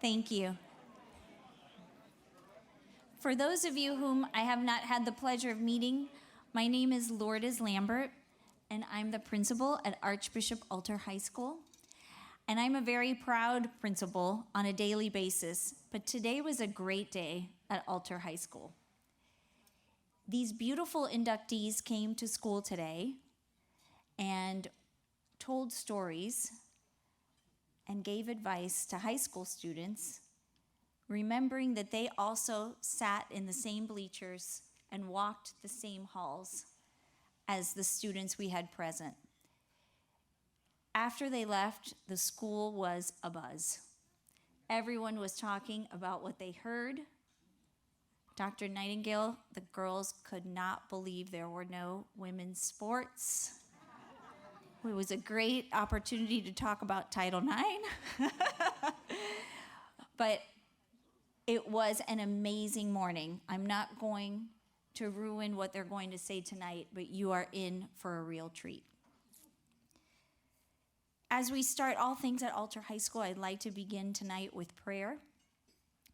Thank you. For those of you whom I have not had the pleasure of meeting, my name is Lourdes Lambert, and I'm the principal at Archbishop Alter High School. And I'm a very proud principal on a daily basis, but today was a great day at Alter High School. These beautiful inductees came to school today and told stories and gave advice to high school students, remembering that they also sat in the same bleachers and walked the same halls as the students we had present. After they left, the school was abuzz. Everyone was talking about what they heard. Dr. Nightingale, the girls could not believe there were no women's sports. It was a great opportunity to talk about Title IX. But it was an amazing morning. I'm not going to ruin what they're going to say tonight, but you are in for a real treat. As we start all things at Alter High School, I'd like to begin tonight with prayer.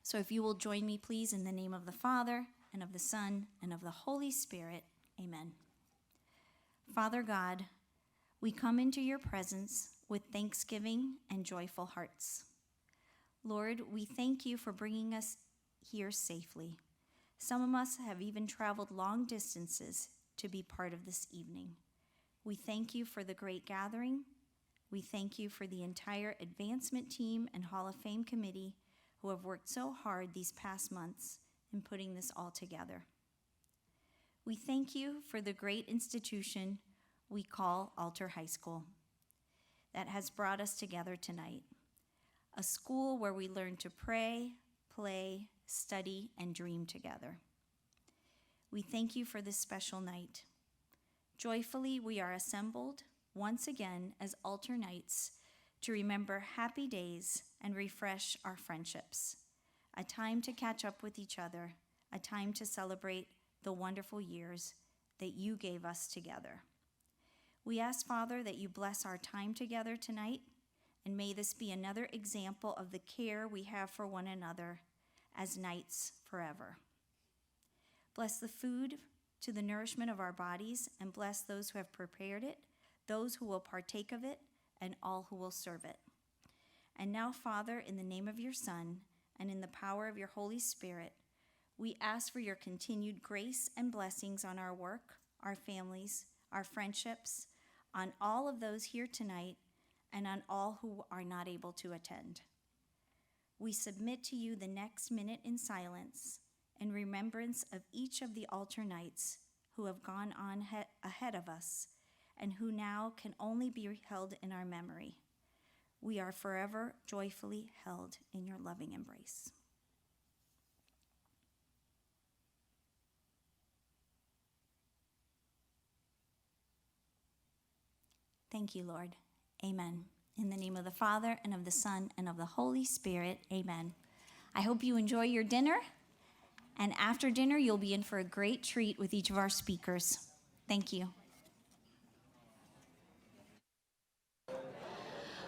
So if you will join me, please, in the name of the Father, and of the Son, and of the Holy Spirit, amen. Father God, we come into your presence with thanksgiving and joyful hearts. Lord, we thank you for bringing us here safely. Some of us have even traveled long distances to be part of this evening. We thank you for the great gathering. We thank you for the entire advancement team and Hall of Fame committee who have worked so hard these past months in putting this all together. We thank you for the great institution we call Alter High School that has brought us together tonight. A school where we learn to pray, play, study, and dream together. We thank you for this special night. Joyfully, we are assembled once again as Alter Knights to remember happy days and refresh our friendships. A time to catch up with each other, a time to celebrate the wonderful years that you gave us together. We ask, Father, that you bless our time together tonight, and may this be another example of the care we have for one another as knights forever. Bless the food to the nourishment of our bodies, and bless those who have prepared it, those who will partake of it, and all who will serve it. And now, Father, in the name of your Son, and in the power of your Holy Spirit, we ask for your continued grace and blessings on our work, our families, our friendships, on all of those here tonight, and on all who are not able to attend. We submit to you the next minute in silence in remembrance of each of the Alter Knights who have gone on ahead of us and who now can only be held in our memory. We are forever joyfully held in your loving embrace. Thank you, Lord. Amen. In the name of the Father, and of the Son, and of the Holy Spirit, amen. I hope you enjoy your dinner, and after dinner, you'll be in for a great treat with each of our speakers. Thank you.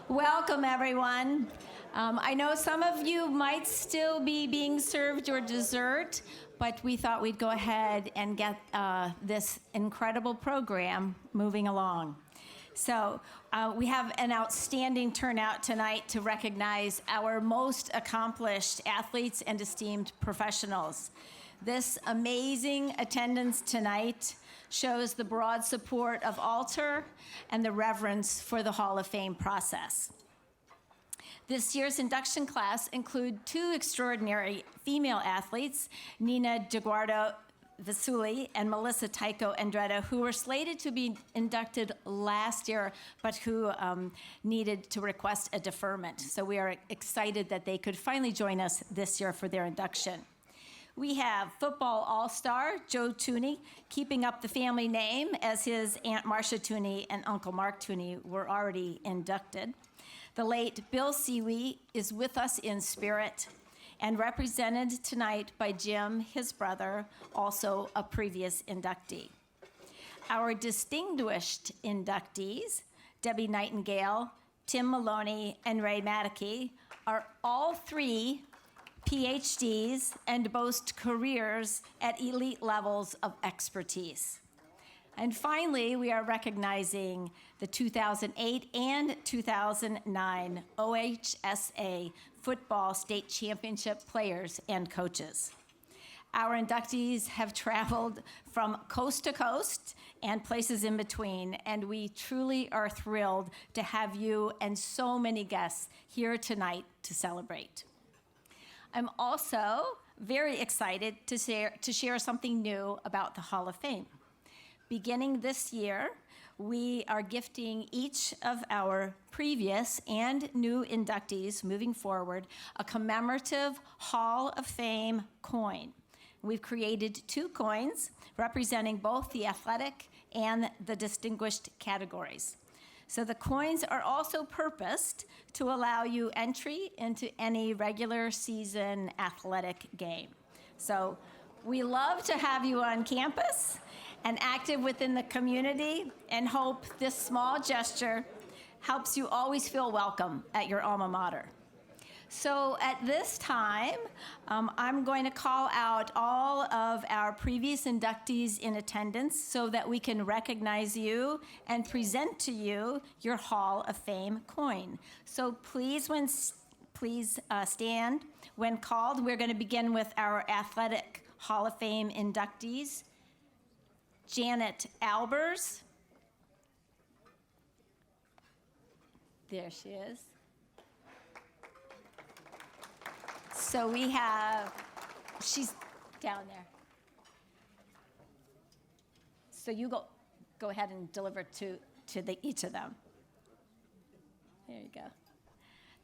Welcome, everyone. I know some of you might still be being served your dessert, but we thought we'd go ahead and get this incredible program moving along. So we have an outstanding turnout tonight to recognize our most accomplished athletes and esteemed professionals. This amazing attendance tonight shows the broad support of Alter and the reverence for the Hall of Fame process. This year's induction class include two extraordinary female athletes, Nina DeGuardo Vasuli and Melissa Tycho Andretta, who were slated to be inducted last year, but who needed to request a deferment. So we are excited that they could finally join us this year for their induction. We have football all-star Joe Tooney, keeping up the family name as his Aunt Marcia Tooney and Uncle Mark Tooney were already inducted. The late Bill Seawee is with us in spirit, and represented tonight by Jim, his brother, also a previous inductee. Our distinguished inductees, Debbie Nightingale, Tim Maloney, and Ray Madeke, are all three PhDs and boast careers at elite levels of expertise. And finally, we are recognizing the 2008 and 2009 OHSA Football State Championship players and coaches. Our inductees have traveled from coast to coast and places in between, and we truly are thrilled to have you and so many guests here tonight to celebrate. I'm also very excited to share something new about the Hall of Fame. Beginning this year, we are gifting each of our previous and new inductees moving forward a commemorative Hall of Fame coin. We've created 2 coins representing both the athletic and the distinguished categories. So the coins are also purposed to allow you entry into any regular season athletic game. So we love to have you on campus and active within the community, and hope this small gesture helps you always feel welcome at your alma mater. So at this time, I'm going to call out all of our previous inductees in attendance so that we can recognize you and present to you your Hall of Fame coin. So please stand when called. We're going to begin with our Athletic Hall of Fame inductees. Janet Albers. There she is. So we have, she's down there. So you go ahead and deliver to each of them. There you go.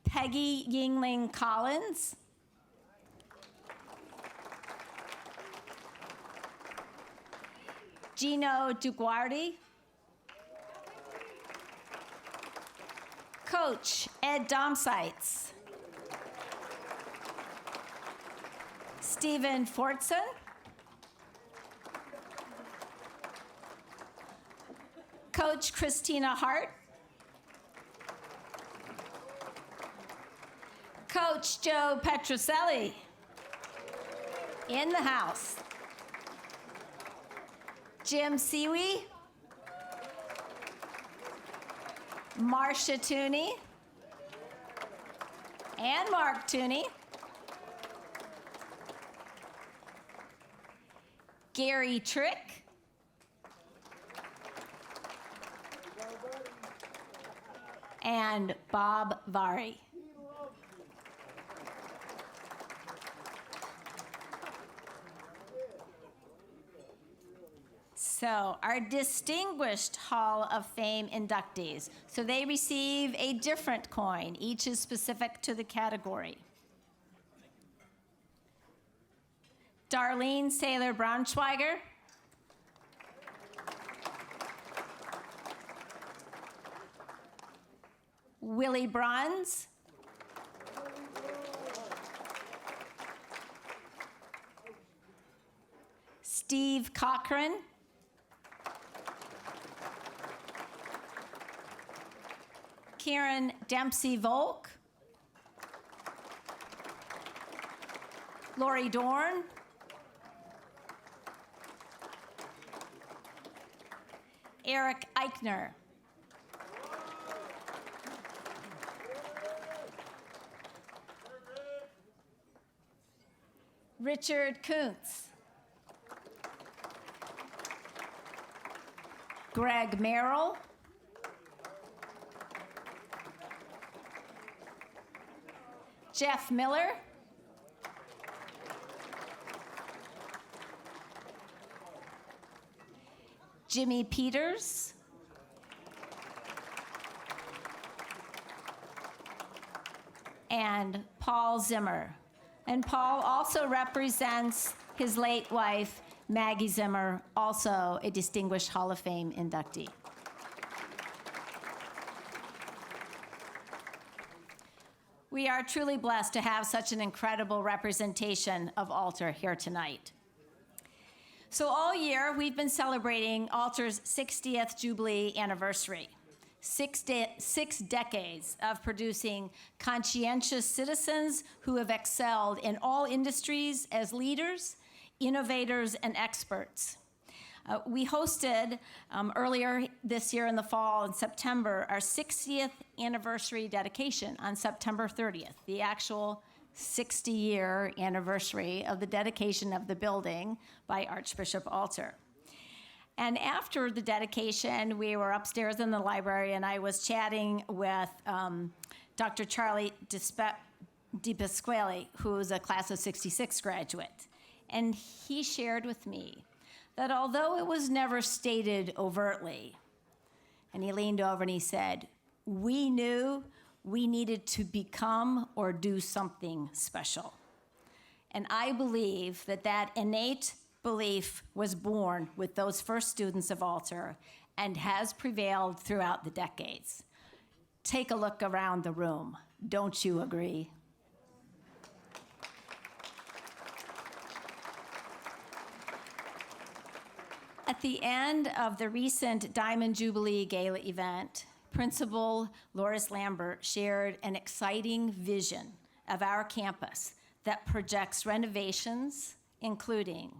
Peggy Yingling Collins. Gino DuGuardi. Coach Ed Domsites. Stephen Fortson. Coach Christina Hart. Coach Joe Petroselli. In the house. Jim Siwi. Marcia Tooney. And Mark Tooney. Gary Trick. And Bob Vari. So our distinguished Hall of Fame inductees. So they receive a different coin. Each is specific to the category. Darlene Saylor Braunschweiger. Willie Bruns. Steve Cochran. Karen Dempsey Volk. Lori Dorn. Eric Eichner. Richard Kuntz. Greg Merrill. Jeff Miller. Jimmy Peters. And Paul Zimmer. And Paul also represents his late wife, Maggie Zimmer, also a distinguished Hall of Fame inductee. We are truly blessed to have such an incredible representation of Altar here tonight. So all year, we've been celebrating Altar's 60th Jubilee anniversary. 6 decades of producing conscientious citizens who have excelled in all industries as leaders, innovators, and experts. We hosted earlier this year in the fall, in September, our 60th anniversary dedication on September 30th, the actual 60-year anniversary of the dedication of the building by Archbishop Alter. And after the dedication, we were upstairs in the library, and I was chatting with Dr. Charlie DiPasquale, who's a class of 66 graduate. And he shared with me that although it was never stated overtly, and he leaned over and he said, we knew we needed to become or do something special. And I believe that that innate belief was born with those first students of Alter and has prevailed throughout the decades. Take a look around the room. Don't you agree? At the end of the recent Diamond Jubilee Gala event, Principal Loris Lambert shared an exciting vision of our campus that projects renovations, including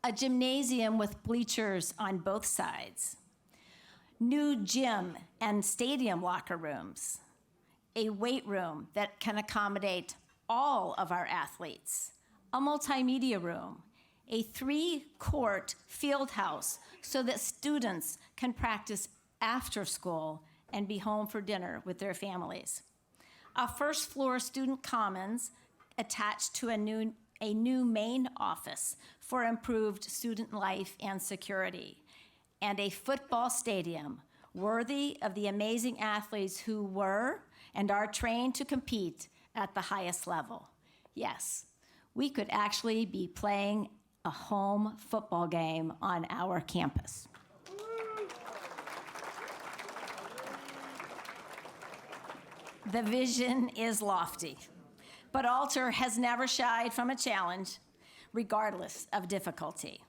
a gymnasium with bleachers on both sides, new gym and stadium locker rooms, a weight room that can accommodate all of our athletes, a multimedia room, a 3-court field house so that students can practice after school and be home for dinner with their families, a first-floor student commons attached to a new main office for improved student life and security, and a football stadium worthy of the amazing athletes who were and are trained to compete at the highest level. Yes, we could actually be playing a home football game on our campus. The vision is lofty, but Alter has never shied from a challenge, regardless of difficulty.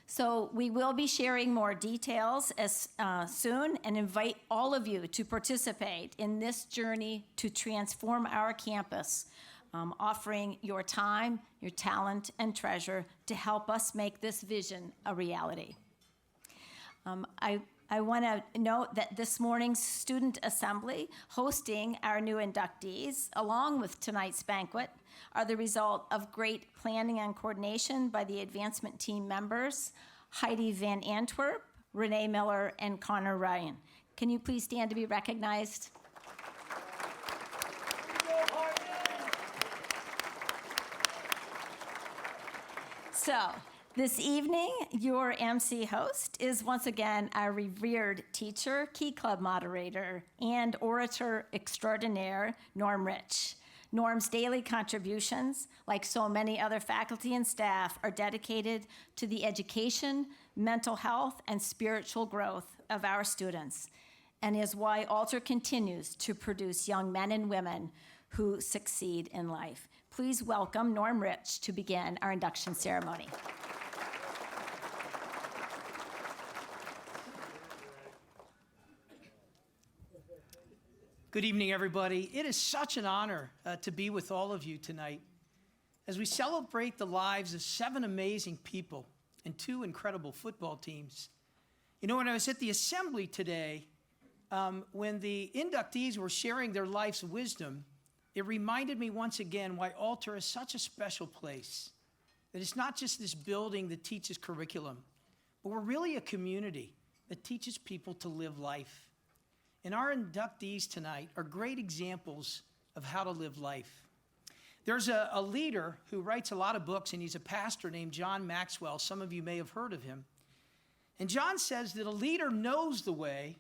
So we will be sharing more details as soon and invite all of you to participate in this journey to transform our campus, offering your time, your talent, and treasure to help us make this vision a reality. I want to note that this morning's student assembly hosting our new inductees, along with tonight's banquet, are the result of great planning and coordination by the advancement team members, Heidi Van Antwerp, Renee Miller, and Connor Ryan. Can you please stand to be recognized? So, this evening, your MC host is once again our revered teacher, Key Club moderator, and orator extraordinaire, Norm Rich. Norm's daily contributions, like so many other faculty and staff, are dedicated to the education, mental health, and spiritual growth of our students, and is why Alter continues to produce young men and women who succeed in life. Please welcome Norm Rich to begin our induction ceremony. Good evening, everybody. It is such an honor to be with all of you tonight as we celebrate the lives of 7 amazing people and 2 incredible football teams. You know, when I was at the assembly today, when the inductees were sharing their life's wisdom, it reminded me once again why Alter is such a special place. That it's not just this building that teaches curriculum, but we're really a community that teaches people to live life. And our inductees tonight are great examples of how to live life. There's a leader who writes a lot of books, and he's a pastor named John Maxwell. Some of you may have heard of him. And John says that a leader knows the way,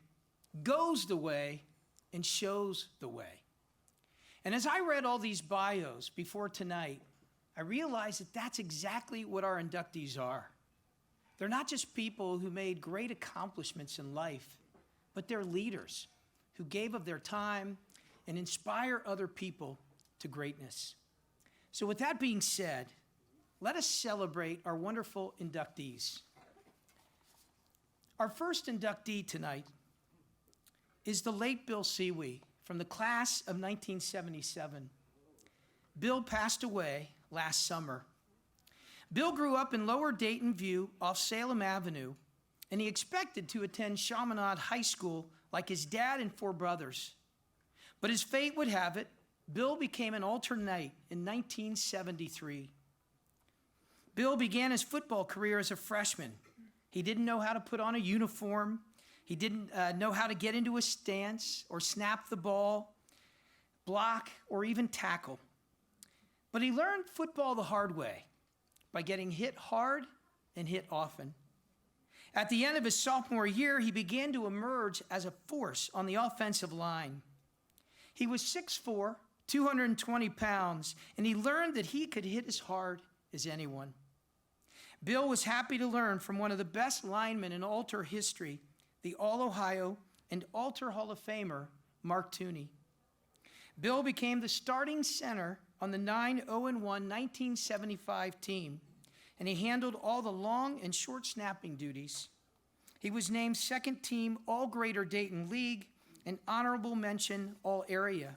goes the way, and shows the way. And as I read all these bios before tonight, I realized that that's exactly what our inductees are. They're not just people who made great accomplishments in life, but they're leaders who gave of their time and inspire other people to greatness. So with that being said, let us celebrate our wonderful inductees. Our first inductee tonight is the late Bill Seawee from the class of 1977. Bill passed away last summer. Bill grew up in Lower Dayton View off Salem Avenue, and he expected to attend Chaminade High School like his dad and 4 brothers. But as fate would have it, Bill became an altar knight in 1973. Bill began his football career as a freshman. He didn't know how to put on a uniform. He didn't know how to get into a stance or snap the ball, block, or even tackle. But he learned football the hard way by getting hit hard and hit often. At the end of his sophomore year, he began to emerge as a force on the offensive line. He was 6'4", 220 pounds, and he learned that he could hit as hard as anyone. Bill was happy to learn from one of the best linemen in altar history, the All-Ohio and Altar Hall of Famer, Mark Tooney. Bill became the starting center on the 9-0-1 1975 team, and he handled all the long and short snapping duties. He was named second team All-Greater Dayton League and honorable mention All-Area.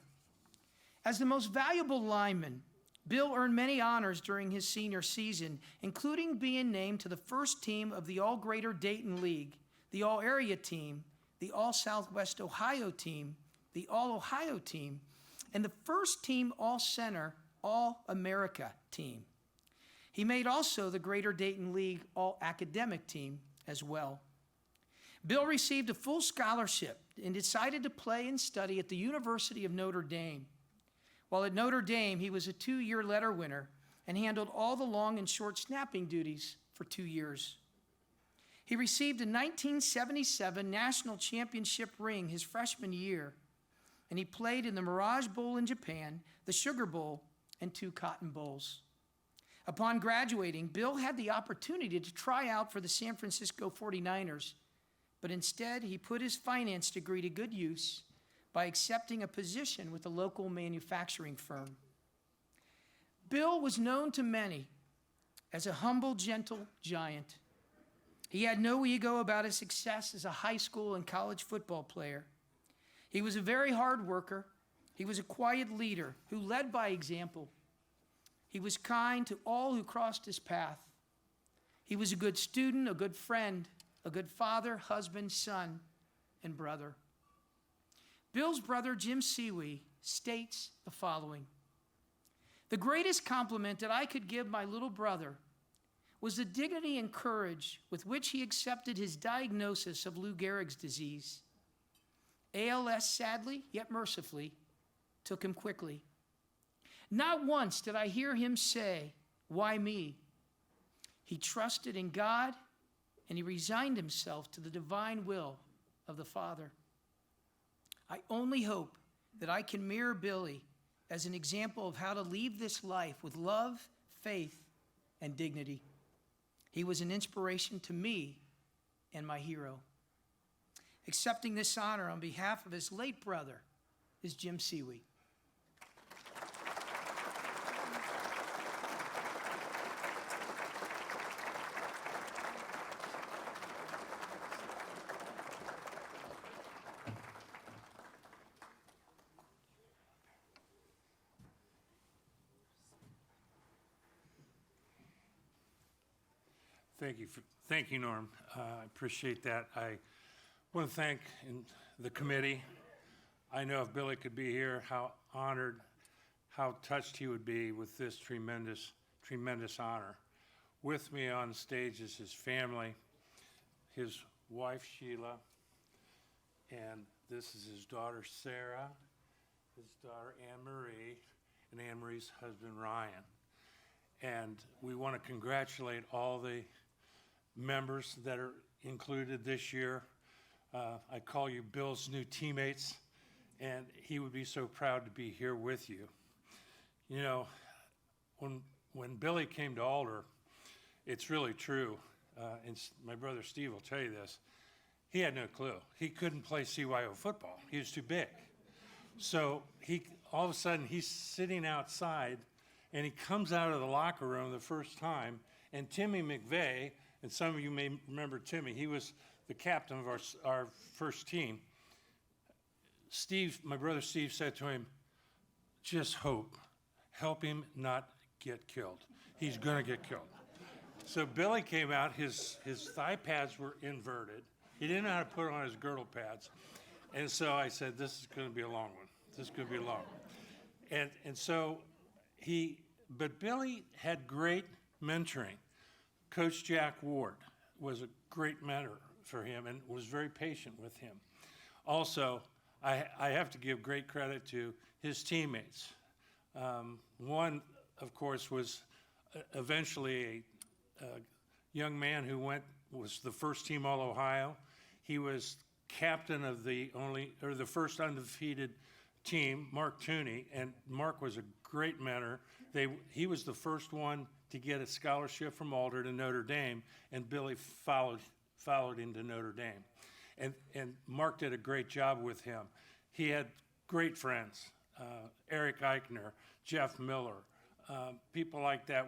As the most valuable lineman, Bill earned many honors during his senior season, including being named to the first team of the All-Greater Dayton League, the All-Area team, the All-Southwest Ohio team, the All-Ohio team, and the first team All-Center, All-America team. He made also the Greater Dayton League All-Academic team as well. Bill received a full scholarship and decided to play and study at the University of Notre Dame. While at Notre Dame, he was a 2-year letter winner and handled all the long and short snapping duties for 2 years. He received a 1977 national championship ring his freshman year, and he played in the Mirage Bowl in Japan, the Sugar Bowl, and 2 Cotton Bowls. Upon graduating, Bill had the opportunity to try out for the San Francisco 49ers, but instead he put his finance degree to good use by accepting a position with a local manufacturing firm. Bill was known to many as a humble, gentle giant. He had no ego about his success as a high school and college football player. He was a very hard worker. He was a quiet leader who led by example. He was kind to all who crossed his path. He was a good student, a good friend, a good father, husband, son, and brother. Bill's brother, Jim Seawee, states the following: "The greatest compliment that I could give my little brother was the dignity and courage with which he accepted his diagnosis of Lou Gehrig's disease. ALS, sadly, yet mercifully, took him quickly. Not once did I hear him say, 'Why me?' He trusted in God, and he resigned himself to the divine will of the Father. I only hope that I can mirror Billy as an example of how to leave this life with love, faith, and dignity. He was an inspiration to me and my hero." Accepting this honor on behalf of his late brother is Jim Seawee. Thank you, Norm. I appreciate that. I want to thank the committee. I know if Billy could be here, how honored, how touched he would be with this tremendous, tremendous honor. With me on stage is his family, his wife, Sheila, and this is his daughter, Sarah, his daughter, Anne Marie, and Anne Marie's husband, Ryan. And we want to congratulate all the members that are included this year. I call you Bill's new teammates, and he would be so proud to be here with you. You know, when Billy came to Alder, it's really true, and my brother Steve will tell you this, he had no clue. He couldn't play CYO football. He was too big. So all of a sudden, he's sitting outside, and he comes out of the locker room the first time, and Timmy McVeigh, and some of you may remember Timmy, he was the captain of our first team. Steve, my brother Steve, said to him, just hope. Help him not get killed. He's going to get killed. So Billy came out, his thigh pads were inverted. He didn't know how to put on his girdle pads. And so I said, this is going to be a long one. This is going to be a long one. And so but Billy had great mentoring. Coach Jack Ward was a great mentor for him and was very patient with him. Also, I have to give great credit to his teammates. One, of course, was eventually a young man who was the first team All-Ohio. He was captain of the first undefeated team, Mark Tooney, and Mark was a great mentor. He was the first one to get a scholarship from Alder to Notre Dame, and Billy followed into Notre Dame. And Mark did a great job with him. He had great friends, Eric Eichner, Jeff Miller, people like that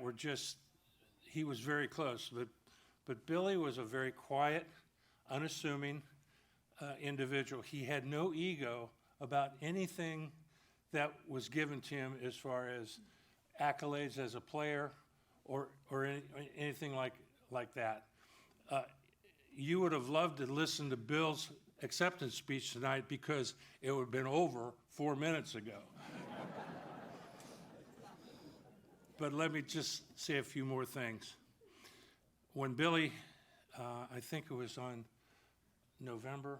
he was very close. But Billy was a very quiet, unassuming individual. He had no ego about anything that was given to him as far as accolades as a player or anything like that. You would have loved to listen to Bill's acceptance speech tonight because it would have been over 4 minutes ago. But let me just say a few more things. When Billy, I think it was on November,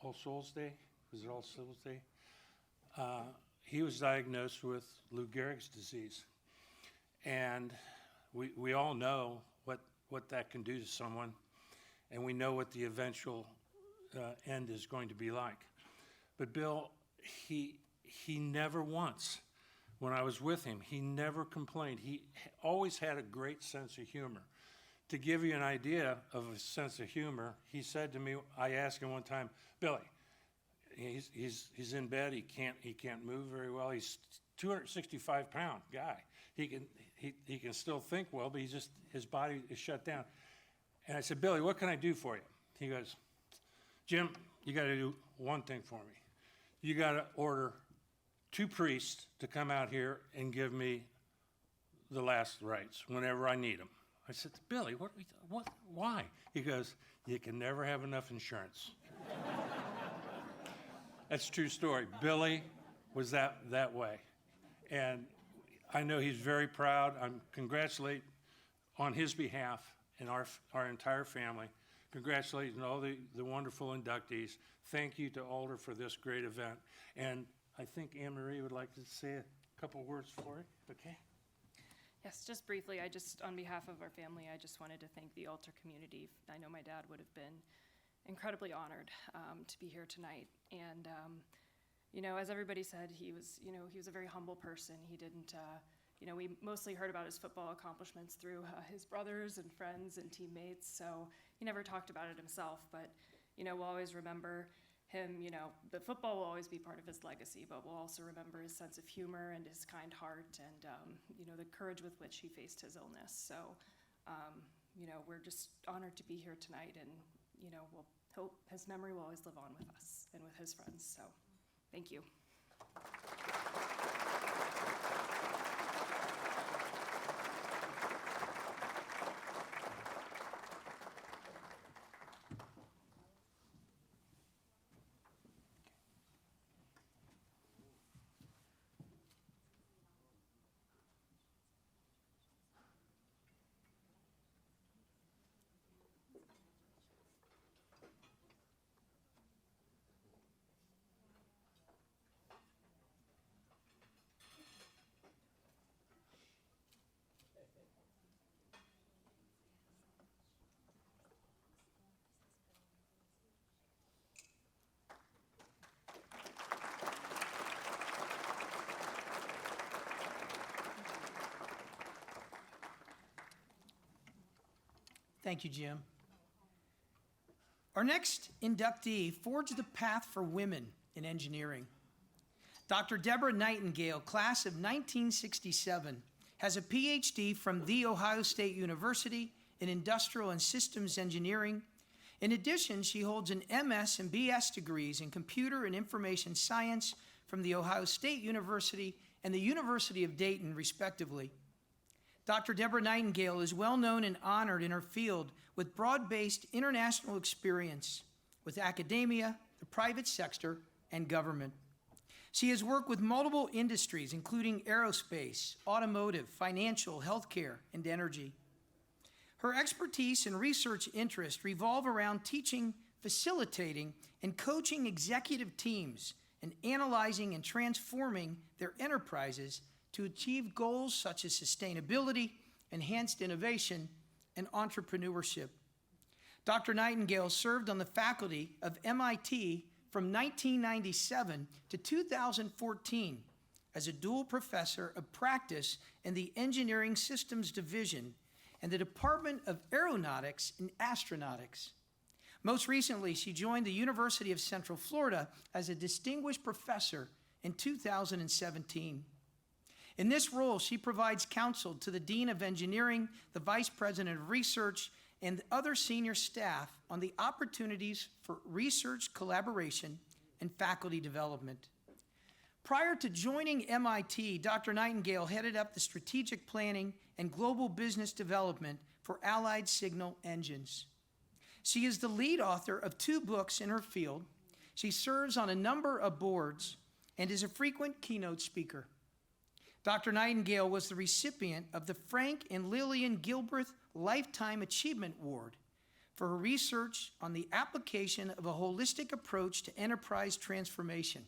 All Souls Day, was it All Souls Day? He was diagnosed with Lou Gehrig's disease. And we all know what that can do to someone, and we know what the eventual end is going to be like. But Bill, he never once, when I was with him, he never complained. He always had a great sense of humor. To give you an idea of a sense of humor, he said to me, I asked him one time, Billy, he's in bed, he can't move very well. He's 265-pound guy. He can still think well, but his body is shut down. And I said, Billy, what can I do for you? He goes, Jim, you got to do one thing for me. You got to order 2 priests to come out here and give me the last rites whenever I need them. I said, Billy, why? He goes, you can never have enough insurance. That's a true story. Billy was that way. And I know he's very proud. I congratulate on his behalf and our entire family. Congratulations on all the wonderful inductees. Thank you to Alder for this great event. And I think Anne Marie would like to say a couple words for it. Okay? Yes, just briefly, on behalf of our family, I just wanted to thank the Altar community. I know my dad would have been incredibly honored to be here tonight. And, as everybody said, he was a very humble person. He didn't, we mostly heard about his football accomplishments through his brothers and friends and teammates. So he never talked about it himself, but, we'll always remember him. The football will always be part of his legacy, but we'll also remember his sense of humor and his kind heart and, the courage with which he faced his illness. So, we're just honored to be here tonight, and, we'll hope his memory will always live on with us and with his friends. So, thank you. Thank you, Jim. Our next inductee forged the path for women in engineering. Dr. Deborah Nightingale, class of 1967, has a PhD from The Ohio State University in Industrial and Systems Engineering In addition, she holds an MS and BS degrees in Computer and Information Science from The Ohio State University and the University of Dayton, respectively. Dr. Deborah Nightingale is well known and honored in her field with broad-based international experience with academia, the private sector, and government. She has worked with multiple industries, including aerospace, automotive, financial, healthcare, and energy. Her expertise and research interests revolve around teaching, facilitating, and coaching executive teams and analyzing and transforming their enterprises to achieve goals such as sustainability, enhanced innovation, and entrepreneurship. Dr. Nightingale served on the faculty of MIT from 1997 to 2014 as a dual professor of practice in the Engineering Systems Division and the Department of Aeronautics and Astronautics. Most recently, she joined the University of Central Florida as a distinguished professor in 2017. In this role, she provides counsel to the Dean of Engineering, the Vice President of Research, and other senior staff on the opportunities for research collaboration and faculty development. Prior to joining MIT, Dr. Nightingale headed up the strategic planning and global business development for Allied Signal Engines. She is the lead author of 2 books in her field. She serves on a number of boards and is a frequent keynote speaker. Dr. Nightingale was the recipient of the Frank and Lillian Gilbreth Lifetime Achievement Award for her research on the application of a holistic approach to enterprise transformation.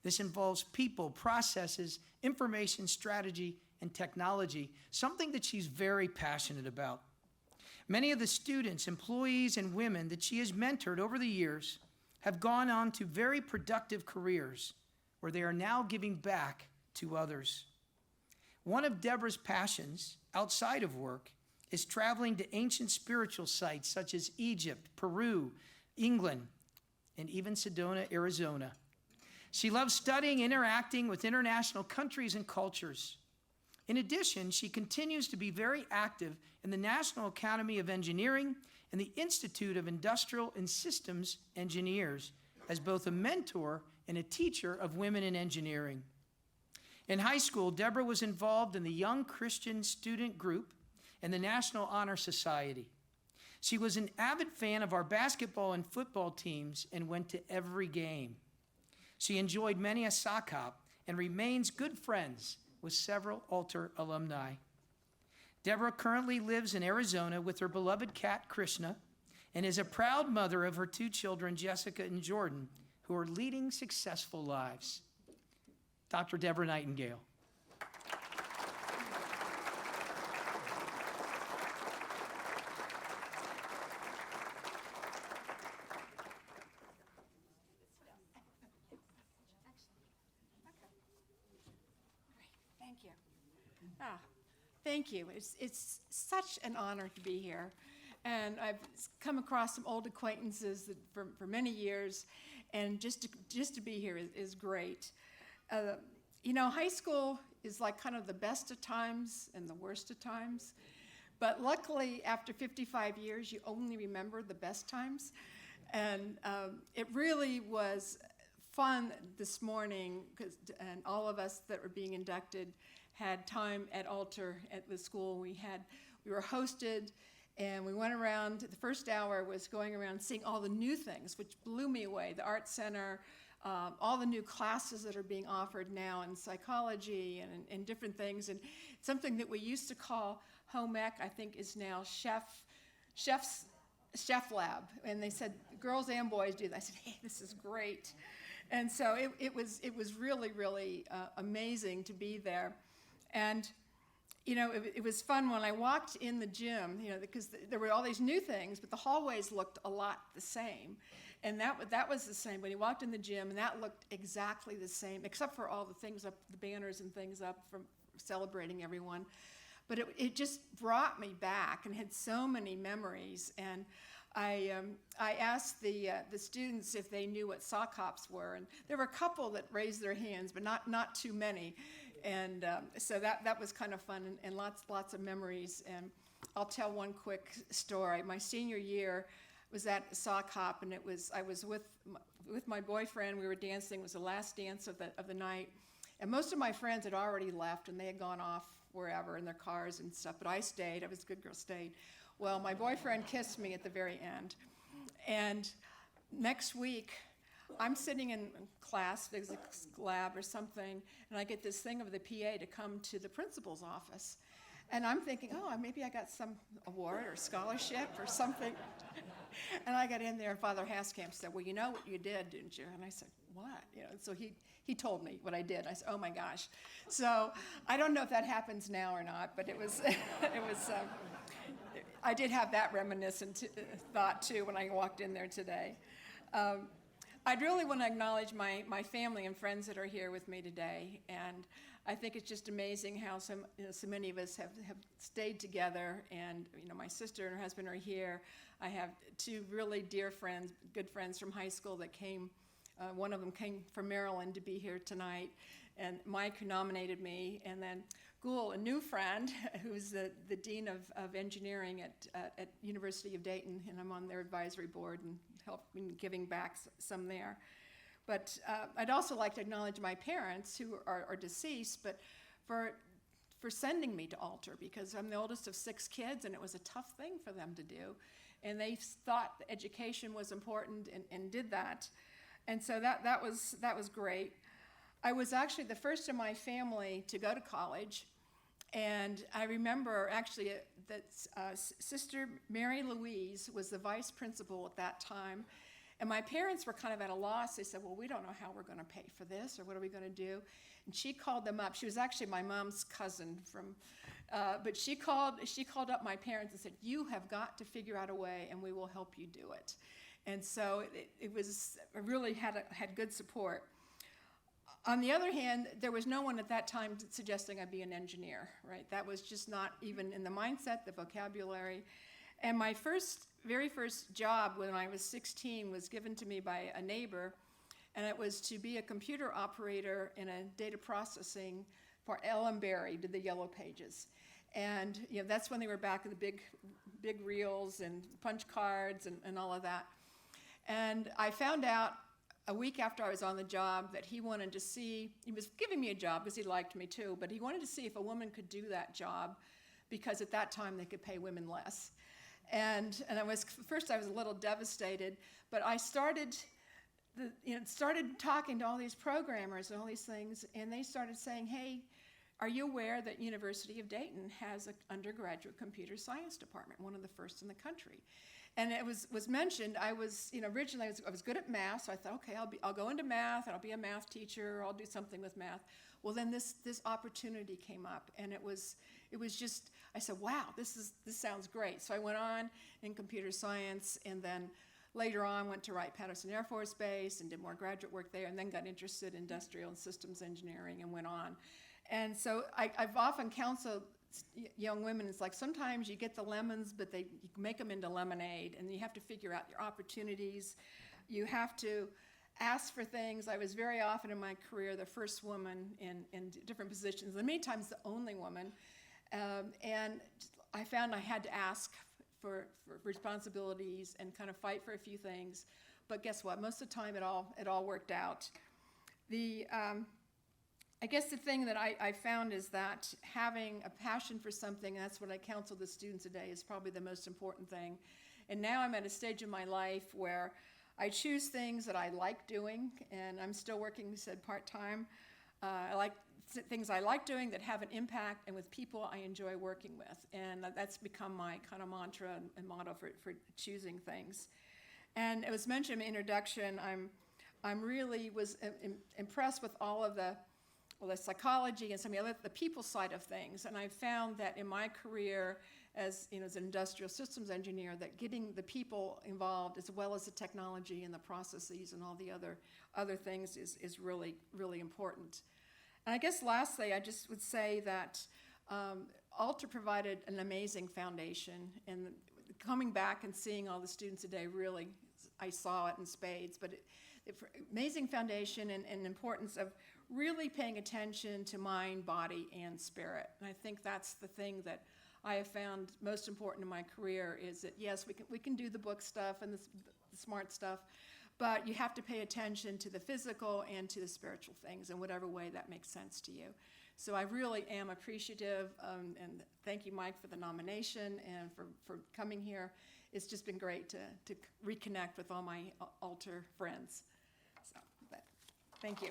This involves people, processes, information strategy, and technology, something that she's very passionate about. Many of the students, employees, and women that she has mentored over the years have gone on to very productive careers where they are now giving back to others. One of Deborah's passions outside of work is traveling to ancient spiritual sites such as Egypt, Peru, England, and even Sedona, Arizona. She loves studying, interacting with international countries and cultures. In addition, she continues to be very active in the National Academy of Engineering and the Institute of Industrial and Systems Engineers as both a mentor and a teacher of women in engineering. In high school, Deborah was involved in the Young Christian Student Group and the National Honor Society. She was an avid fan of our basketball and football teams and went to every game. She enjoyed many a sock hop and remains good friends with several Altar alumni. Deborah currently lives in Arizona with her beloved cat, Krishna, and is a proud mother of her 2 children, Jessica and Jordan, who are leading successful lives. Dr. Deborah Nightingale. Thank you. Thank you. It's such an honor to be here. And I've come across some old acquaintances that for many years, and just to be here is great. You know, high school is like kind of the best of times and the worst of times. But luckily, after 55 years, you only remember the best times. And it really was fun this morning, and all of us that were being inducted had time at Altar at the school. We were hosted, and we went around. The first hour was going around seeing all the new things, which blew me away. The Art Center, all the new classes that are being offered now in psychology and different things. And something that we used to call home ec, I think, is now chef lab. And they said girls and boys do that. I said, hey, this is great. And so it was really, really amazing to be there. And, you know, it was fun when I walked in the gym, you know, because there were all these new things, but the hallways looked a lot the same. And that was the same. When you walked in the gym, and that looked exactly the same, except for all the things up, the banners and things up from celebrating everyone. But it just brought me back and had so many memories. And I asked the students if they knew what sock hops were, and there were a couple that raised their hands, but not too many. And so that was kind of fun, and lots of memories. And I'll tell one quick story. My senior year, was at a sock hop, and I was with my boyfriend. We were dancing. It was the last dance of the night, and most of my friends had already left, and they had gone off wherever in their cars and stuff. But I stayed. I was a good girl, stayed. Well, my boyfriend kissed me at the very end, and next week, I'm sitting in class, physics lab or something, and I get this thing of the PA to come to the principal's office. And I'm thinking, oh, maybe I got some award or scholarship or something. And I got in there, and Father Haskamp said, well, you know what you did, didn't you? And I said, what? You know, and so he told me what I did. I said, oh my gosh. So I don't know if that happens now or not, but it was, I did have that reminiscent thought too when I walked in there today. I'd really want to acknowledge my family and friends that are here with me today, and I think it's just amazing how so many of us have stayed together, and my sister and her husband are here. I have two really dear friends, good friends from high school that came. One of them came from Maryland to be here tonight, and Mike, who nominated me, and then Gul, a new friend, who's the Dean of Engineering at University of Dayton, and I'm on their advisory board and helping giving back some there. But I'd also like to acknowledge my parents, who are deceased, but for sending me to Altar, because I'm the oldest of 6 kids, and it was a tough thing for them to do. And they thought education was important and did that. And so that was great. I was actually the first in my family to go to college. And I remember actually that Sister Mary Louise was the vice principal at that time. And my parents were kind of at a loss. They said, well, we don't know how we're going to pay for this, or what are we going to do? And she called them up. She was actually my mom's cousin but she called up my parents and said, you have got to figure out a way, and we will help you do it. And so I really had good support. On the other hand, there was no one at that time suggesting I be an engineer, right? That was just not even in the mindset, the vocabulary. And my very first job when I was 16 was given to me by a neighbor, and it was to be a computer operator in a data processing for Ellen Berry, did the Yellow Pages. And that's when they were back in the big reels and punch cards and all of that. And I found out a week after I was on the job that he wanted to see, he was giving me a job because he liked me too, but he wanted to see if a woman could do that job, because at that time they could pay women less. And first I was a little devastated, but I started talking to all these programmers and all these things, and they started saying, hey, are you aware that University of Dayton has an undergraduate computer science department, one of the first in the country? And it was mentioned. I was, originally I was good at math, so I thought, okay, I'll go into math, and I'll be a math teacher, or I'll do something with math. Well, then this opportunity came up, and it was just, I said, wow, this sounds great. So I went on in computer science, and then later on went to Wright-Patterson Air Force Base and did more graduate work there, and then got interested in industrial and systems engineering and went on. And so I've often counseled young women. It's like sometimes you get the lemons, but you make them into lemonade, and you have to figure out your opportunities. You have to ask for things. I was very often in my career the first woman in different positions, and many times the only woman. And I found I had to ask for responsibilities and kind of fight for a few things. But guess what? Most of the time it all worked out. I guess the thing that I found is that having a passion for something, and that's what I counsel the students today, is probably the most important thing. And now I'm at a stage in my life where I choose things that I like doing, and I'm still working, we said, part-time. I like things I like doing that have an impact, and with people I enjoy working with. And that's become my kind of mantra and motto for choosing things. And it was mentioned in the introduction, I'm really was impressed with all of the psychology and some of the people side of things. And I found that in my career as an industrial systems engineer, that getting the people involved as well as the technology and the processes and all the other things is really, really important. And I guess lastly, I just would say that Altar provided an amazing foundation, and coming back and seeing all the students today, really, I saw it in spades, but amazing foundation and importance of really paying attention to mind, body, and spirit. And I think that's the thing that I have found most important in my career is that, yes, we can do the book stuff and the smart stuff, but you have to pay attention to the physical and to the spiritual things in whatever way that makes sense to you. So I really am appreciative, and thank you, Mike, for the nomination and for coming here. It's just been great to reconnect with all my altar friends. So, thank you.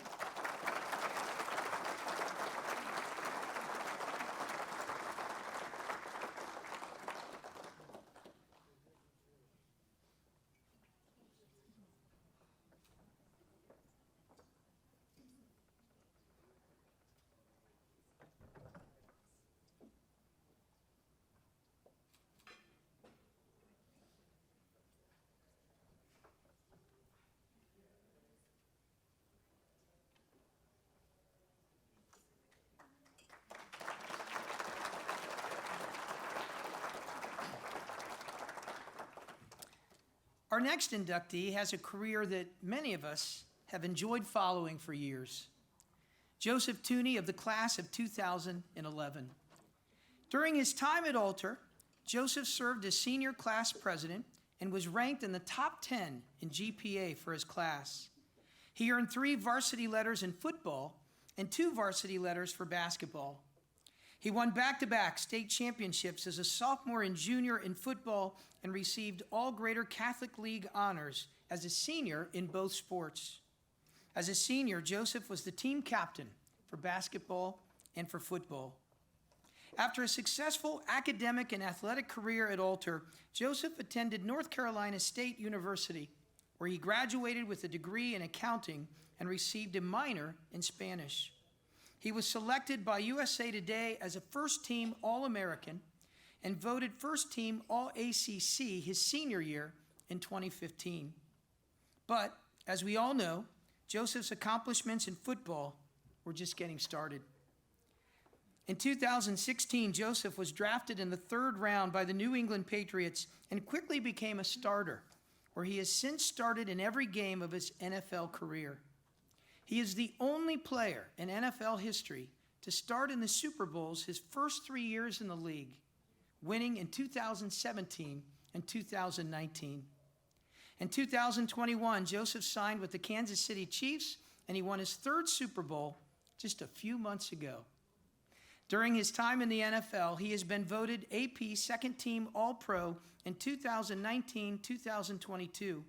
Our next inductee has a career that many of us have enjoyed following for years. Joseph Tooney of the class of 2011. During his time at Altar, Joseph served as senior class president and was ranked in the top 10 in GPA for his class. He earned 3 varsity letters in football and 2 varsity letters for basketball. He won back-to-back state championships as a sophomore and junior in football and received all Greater Catholic League honors as a senior in both sports. As a senior, Joseph was the team captain for basketball and for football. After a successful academic and athletic career at Altar, Joseph attended North Carolina State University, where he graduated with a degree in accounting and received a minor in Spanish. He was selected by USA Today as a first-team All-American and voted first-team All-ACC his senior year in 2015. But, as we all know, Joseph's accomplishments in football were just getting started. In 2016, Joseph was drafted in the 3rd round by the New England Patriots and quickly became a starter, where he has since started in every game of his NFL career. He is the only player in NFL history to start in the Super Bowls his first 3 years in the league, winning in 2017 and 2019. In 2021, Joseph signed with the Kansas City Chiefs, and he won his 3rd Super Bowl just a few months ago. During his time in the NFL, he has been voted AP Second Team All-Pro in 2019-2022.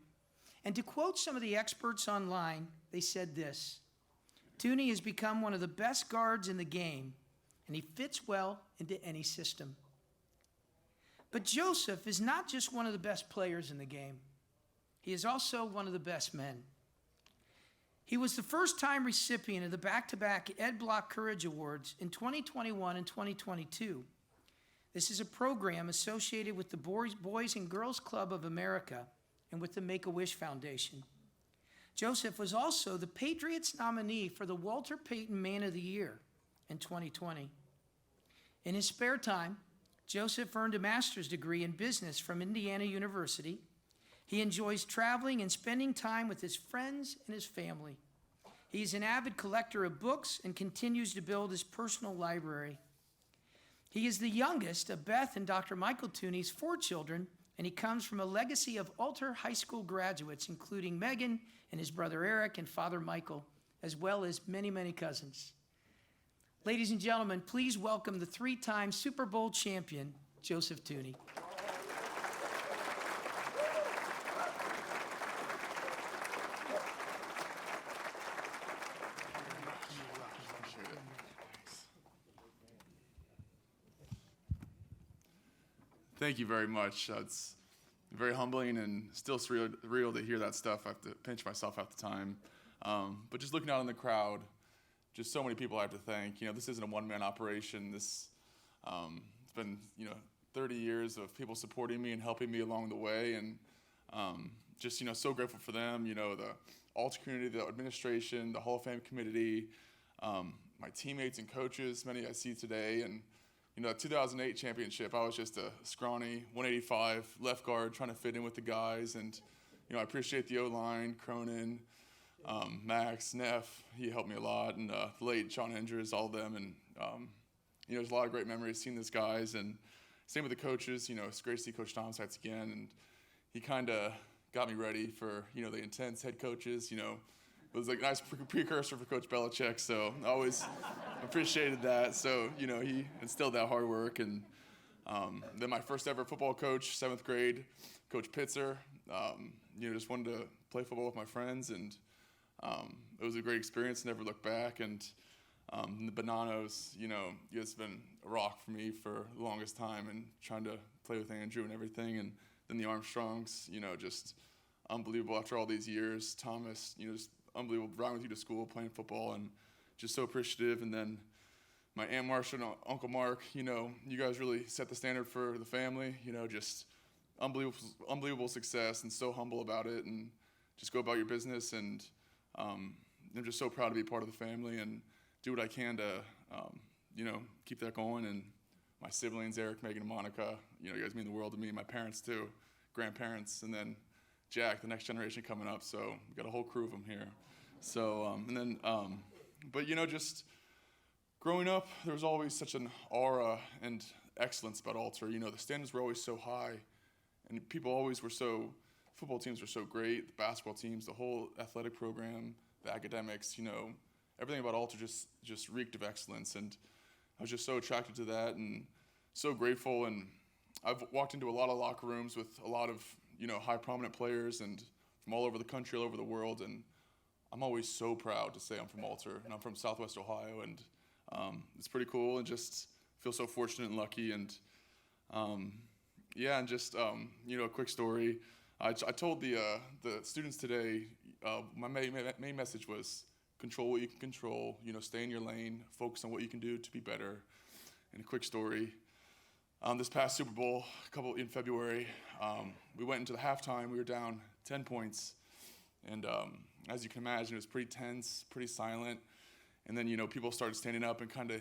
And to quote some of the experts online, they said this: Tooney has become one of the best guards in the game, and he fits well into any system. But Joseph is not just one of the best players in the game. He is also one of the best men. He was the first-time recipient of the back-to-back Ed Block Courage Awards in 2021 and 2022. This is a program associated with the Boys and Girls Club of America and with the Make-A-Wish Foundation. Joseph was also the Patriots nominee for the Walter Payton Man of the Year in 2020. In his spare time, Joseph earned a master's degree in business from Indiana University. He enjoys traveling and spending time with his friends and his family. He's an avid collector of books and continues to build his personal library. He is the youngest of Beth and Dr. Michael Tooney's 4 children, and he comes from a legacy of Altar High School graduates, including Megan and his brother Eric and father Michael, as well as many, many cousins. Ladies and gentlemen, please welcome the 3-time Super Bowl champion, Joseph Tooney. Thank you very much. It's very humbling and still surreal to hear that stuff. I have to pinch myself half the time. But just looking out in the crowd, just so many people I have to thank. You know, this isn't a one-man operation. It's been, 30 years of people supporting me and helping me along the way. And just, so grateful for them, the Altar community, the administration, the Hall of Fame committee, my teammates and coaches, many I see today. And that 2008 championship, I was just a scrawny 185 left guard trying to fit in with the guys. And, I appreciate the O-line, Cronin, Max, Neff, he helped me a lot. And the late Sean Henders, all of them. And, there's a lot of great memories seeing these guys. And, same with the coaches. It's great to see Coach Dom Sites again, and he kind of got me ready for, the intense head coaches. It was like a nice precursor for Coach Belichick, so I always appreciated that. So, he instilled that hard work. And then my first ever football coach, 7th grade, Coach Pitzer, just wanted to play football with my friends, and it was a great experience, never looked back. And the Bonanos, you guys have been a rock for me for the longest time, and trying to play with Andrew and everything. And then the Armstrongs, just unbelievable after all these years. Thomas, just unbelievable riding with you to school, playing football, and just so appreciative. And then my Aunt Marcia and Uncle Mark, you guys really set the standard for the family, just unbelievable success, and so humble about it, and just go about your business. And I'm just so proud to be part of the family and do what I can to, keep that going. And my siblings, Eric, Megan, and Monica, you guys mean the world to me. My parents too, grandparents, and then Jack, the next generation coming up. So we've got a whole crew of them here. So, but just growing up, there was always such an aura and excellence about Alter. The standards were always so high, and football teams were so great, the basketball teams, the whole athletic program, the academics, everything about Alter just reeked of excellence. And I was just so attracted to that and so grateful. And I've walked into a lot of locker rooms with a lot of, high prominent players and from all over the country, all over the world. And I'm always so proud to say I'm from Alter, and I'm from Southwest Ohio. And it's pretty cool, and just feel so fortunate and lucky. And a quick story. I told the students today, my main message was control what you can control, stay in your lane, focus on what you can do to be better. And a quick story. This past Super Bowl, in February, we went into the halftime. We were down 10 points. And as you can imagine, it was pretty tense, pretty silent. And then, people started standing up and kind of,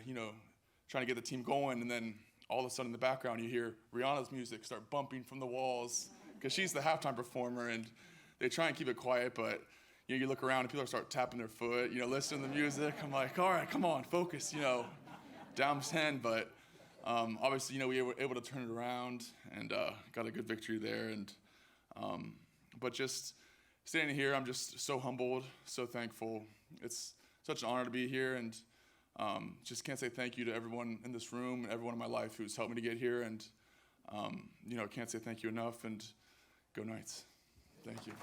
trying to get the team going. And then all of a sudden in the background, you hear Rihanna's music start bumping from the walls, because she's the halftime performer. And they try and keep it quiet, but you look around and people start tapping their foot, listening to the music. I'm like, all right, come on, focus, down 10. But obviously, we were able to turn it around and got a good victory there. And but just standing here, I'm just so humbled, so thankful. It's such an honor to be here, and just can't say thank you to everyone in this room and everyone in my life who's helped me to get here. And can't say thank you enough. And go Knights. Thank you.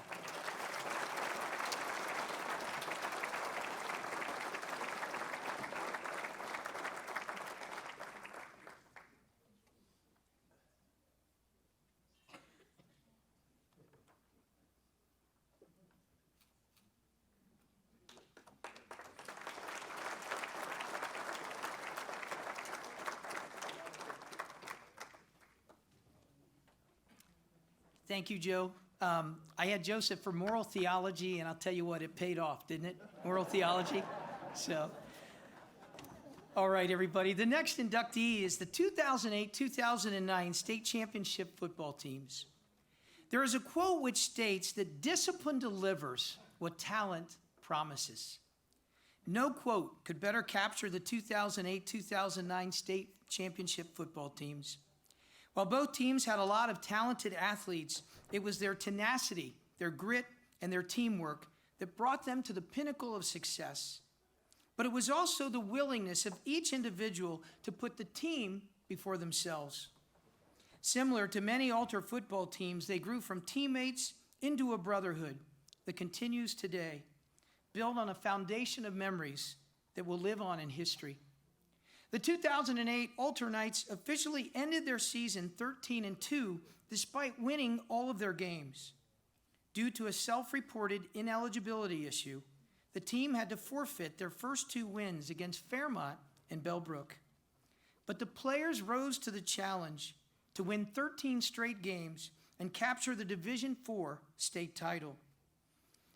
Thank you, Joe. I had Joseph for moral theology, and I'll tell you what, it paid off, didn't it? Moral theology. So, all right, everybody. The next inductee is the 2008-2009 state championship football teams. There is a quote which states that discipline delivers what talent promises. No quote could better capture the 2008-2009 state championship football teams. While both teams had a lot of talented athletes, it was their tenacity, their grit, and their teamwork that brought them to the pinnacle of success. But it was also the willingness of each individual to put the team before themselves. Similar to many Alter football teams, they grew from teammates into a brotherhood that continues today, built on a foundation of memories that will live on in history. The 2008 Alter Knights officially ended their season 13-2 despite winning all of their games. Due to a self-reported ineligibility issue, the team had to forfeit their first two wins against Fairmont and Bellbrook. But the players rose to the challenge to win 13 straight games and capture the Division IV state title.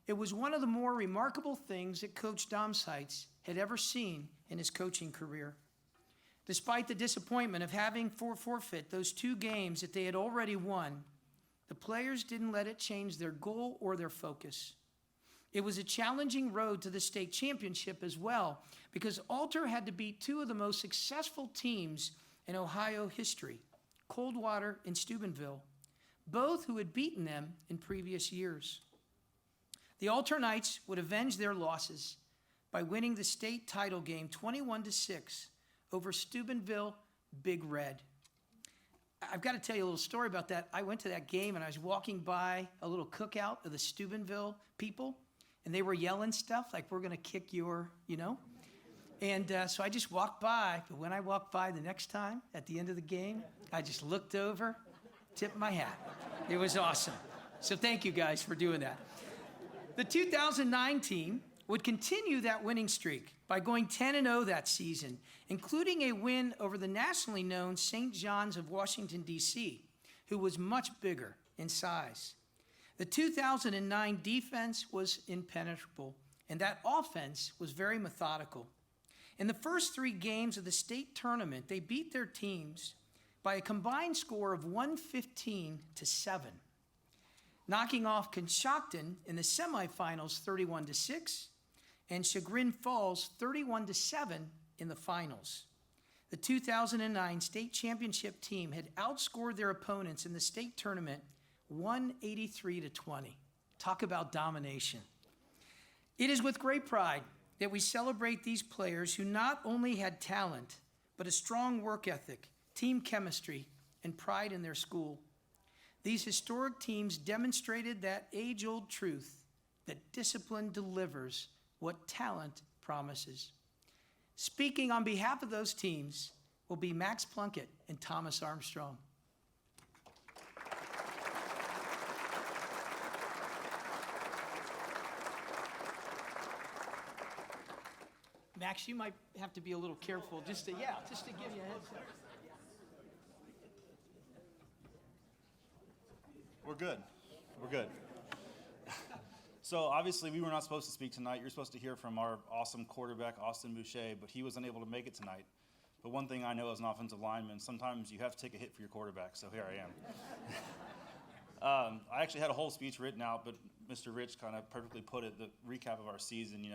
It was one of the more remarkable things that Coach Dom Sites had ever seen in his coaching career. Despite the disappointment of having to forfeit those two games that they had already won, the players didn't let it change their goal or their focus. It was a challenging road to the state championship as well, because Alter had to beat two of the most successful teams in Ohio history, Coldwater, and Steubenville, both who had beaten them in previous years. The Altar Knights would avenge their losses by winning the state title game 21-6 over Steubenville Big Red. I've got to tell you a little story about that. I went to that game and I was walking by a little cookout of the Steubenville people, and they were yelling stuff like, we're going to kick your, And so I just walked by, but when I walked by the next time at the end of the game, I just looked over, tipped my hat. It was awesome. So thank you guys for doing that. The 2009 team would continue that winning streak by going 10-0 that season, including a win over the nationally known St. John's of Washington, D.C., who was much bigger in size. The 2009 defense was impenetrable, and that offense was very methodical. In the first 3 games of the state tournament, they beat their teams by a combined score of 115-7, knocking off Conshohocken in the semifinals 31-6 and Chagrin Falls 31-7 in the finals. The 2009 state championship team had outscored their opponents in the state tournament 183-20. Talk about domination. It is with great pride that we celebrate these players who not only had talent, but a strong work ethic, team chemistry, and pride in their school. These historic teams demonstrated that age-old truth that discipline delivers what talent promises. Speaking on behalf of those teams will be Max Plunkett and Thomas Armstrong. Max, you might have to be a little careful just to give you a heads up. We're good. We're good. So obviously we were not supposed to speak tonight. You're supposed to hear from our awesome quarterback, Austin Boucher, but he was unable to make it tonight. But one thing I know as an offensive lineman, sometimes you have to take a hit for your quarterback, so here I am. I actually had a whole speech written out, but Mr. Rich kind of perfectly put it, the recap of our season,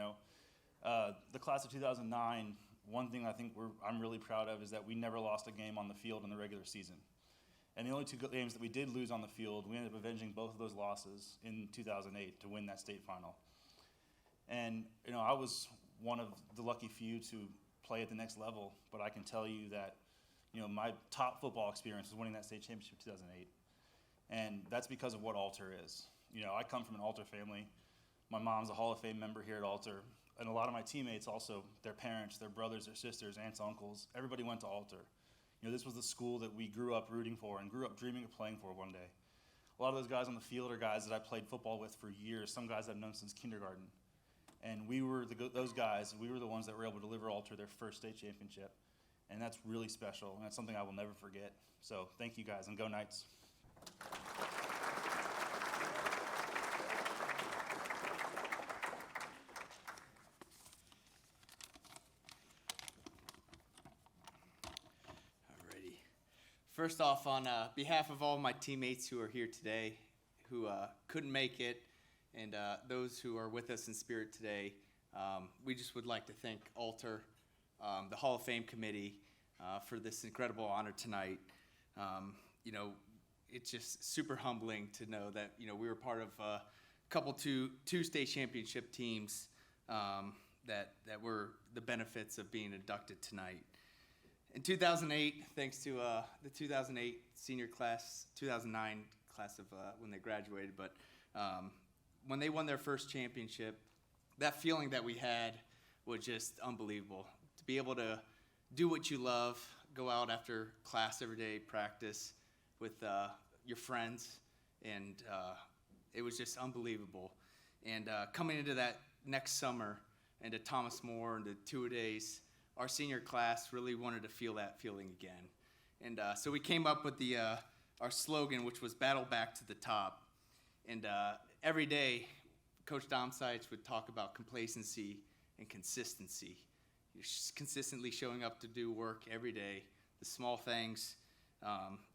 The class of 2009, one thing I think I'm really proud of is that we never lost a game on the field in the regular season. And the only 2 games that we did lose on the field, we ended up avenging both of those losses in 2008 to win that state final. And, I was one of the lucky few to play at the next level, but I can tell you that, my top football experience was winning that state championship in 2008. And that's because of what Altar is. I come from an Altar family. My mom's a Hall of Fame member here at Altar. And a lot of my teammates also, their parents, their brothers, their sisters, aunts, uncles, everybody went to Altar. This was the school that we grew up rooting for and grew up dreaming of playing for one day. A lot of those guys on the field are guys that I played football with for years, some guys I've known since kindergarten. And we were those guys, we were the ones that were able to deliver Altar their first state championship. And that's really special, and that's something I will never forget. So thank you guys, and go Knights. First off, on behalf of all my teammates who are here today, who couldn't make it, and those who are with us in spirit today, we just would like to thank Altar, the Hall of Fame committee, for this incredible honor tonight. It's just super humbling to know that we were part of a couple two state championship teams that were the benefits of being inducted tonight. In 2008, thanks to the 2008 senior class, 2009 class of when they graduated, but when they won their first championship, that feeling that we had was just unbelievable. To be able to do what you love, go out after class every day, practice with your friends, and it was just unbelievable. And coming into that next summer, and to Thomas More and the two-a-days, our senior class really wanted to feel that feeling again. And so we came up with our slogan, which was Battle Back to the Top. And every day, Coach Dom Seitz would talk about complacency and consistency. You're consistently showing up to do work every day, the small things.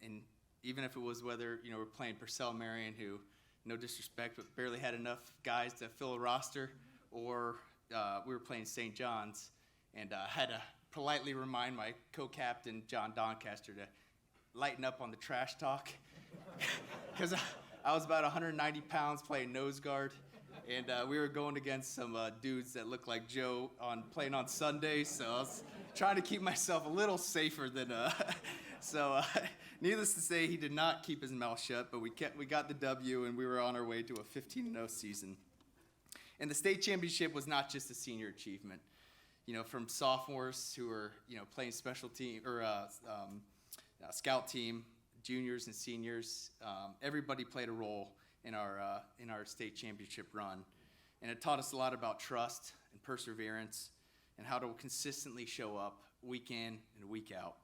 And even if it was whether, we're playing Purcell Marion, who, no disrespect, but barely had enough guys to fill a roster, or we were playing St. John's, and I had to politely remind my co-captain, John Doncaster, to lighten up on the trash talk because I was about 190 pounds playing nose guard, and we were going against some dudes that looked like Joe playing on Sundays, so I was trying to keep myself a little safer than. So, needless to say, he did not keep his mouth shut, but we got the W, and we were on our way to a 15-0 season. And the state championship was not just a senior achievement. You know, from sophomores who were, playing special team or scout team, juniors and seniors, everybody played a role in our state championship run. And it taught us a lot about trust and perseverance and how to consistently show up week in and week out.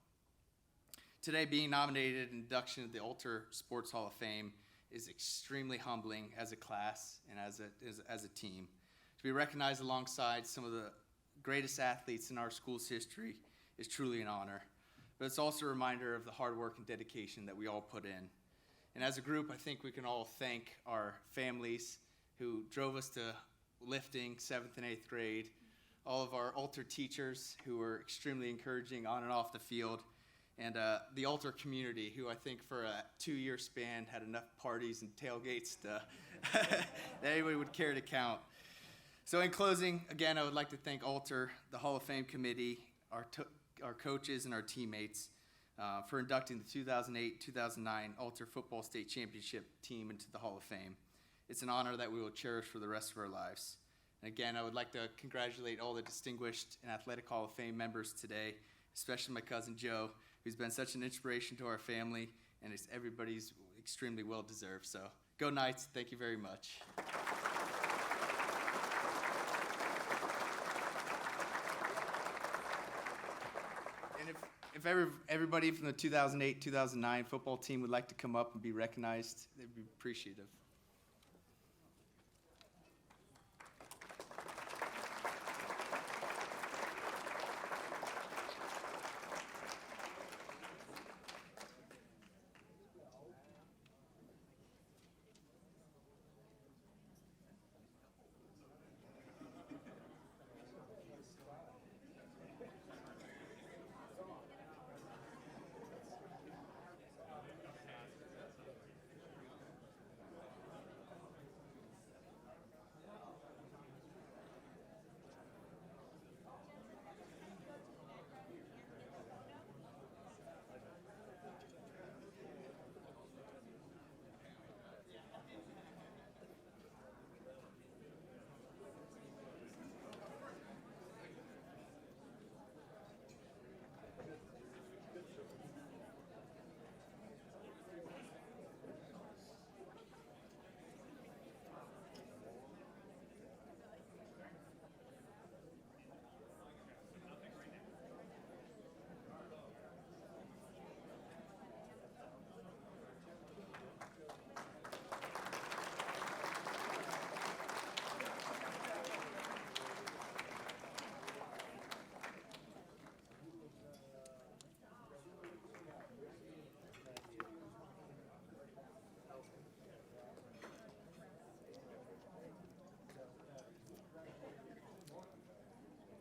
Today, being nominated and induction of the Alter Sports Hall of Fame is extremely humbling as a class and as a team. To be recognized alongside some of the greatest athletes in our school's history is truly an honor. But it's also a reminder of the hard work and dedication that we all put in. And as a group, I think we can all thank our families who drove us to lifting 7th and 8th grade, all of our Alter teachers who were extremely encouraging on and off the field, and the Alter community, who I think for a 2-year span had enough parties and tailgates that anybody would care to count. So in closing, again, I would like to thank Alter, the Hall of Fame committee, our coaches, and our teammates for inducting the 2008-2009 Alter Football State Championship team into the Hall of Fame. It's an honor that we will cherish for the rest of our lives. And again, I would like to congratulate all the distinguished and athletic Hall of Fame members today, especially my cousin Joe, who's been such an inspiration to our family, and everybody's extremely well-deserved. So go Knights. Thank you very much. And if everybody from the 2008-2009 football team would like to come up and be recognized, they'd be appreciative.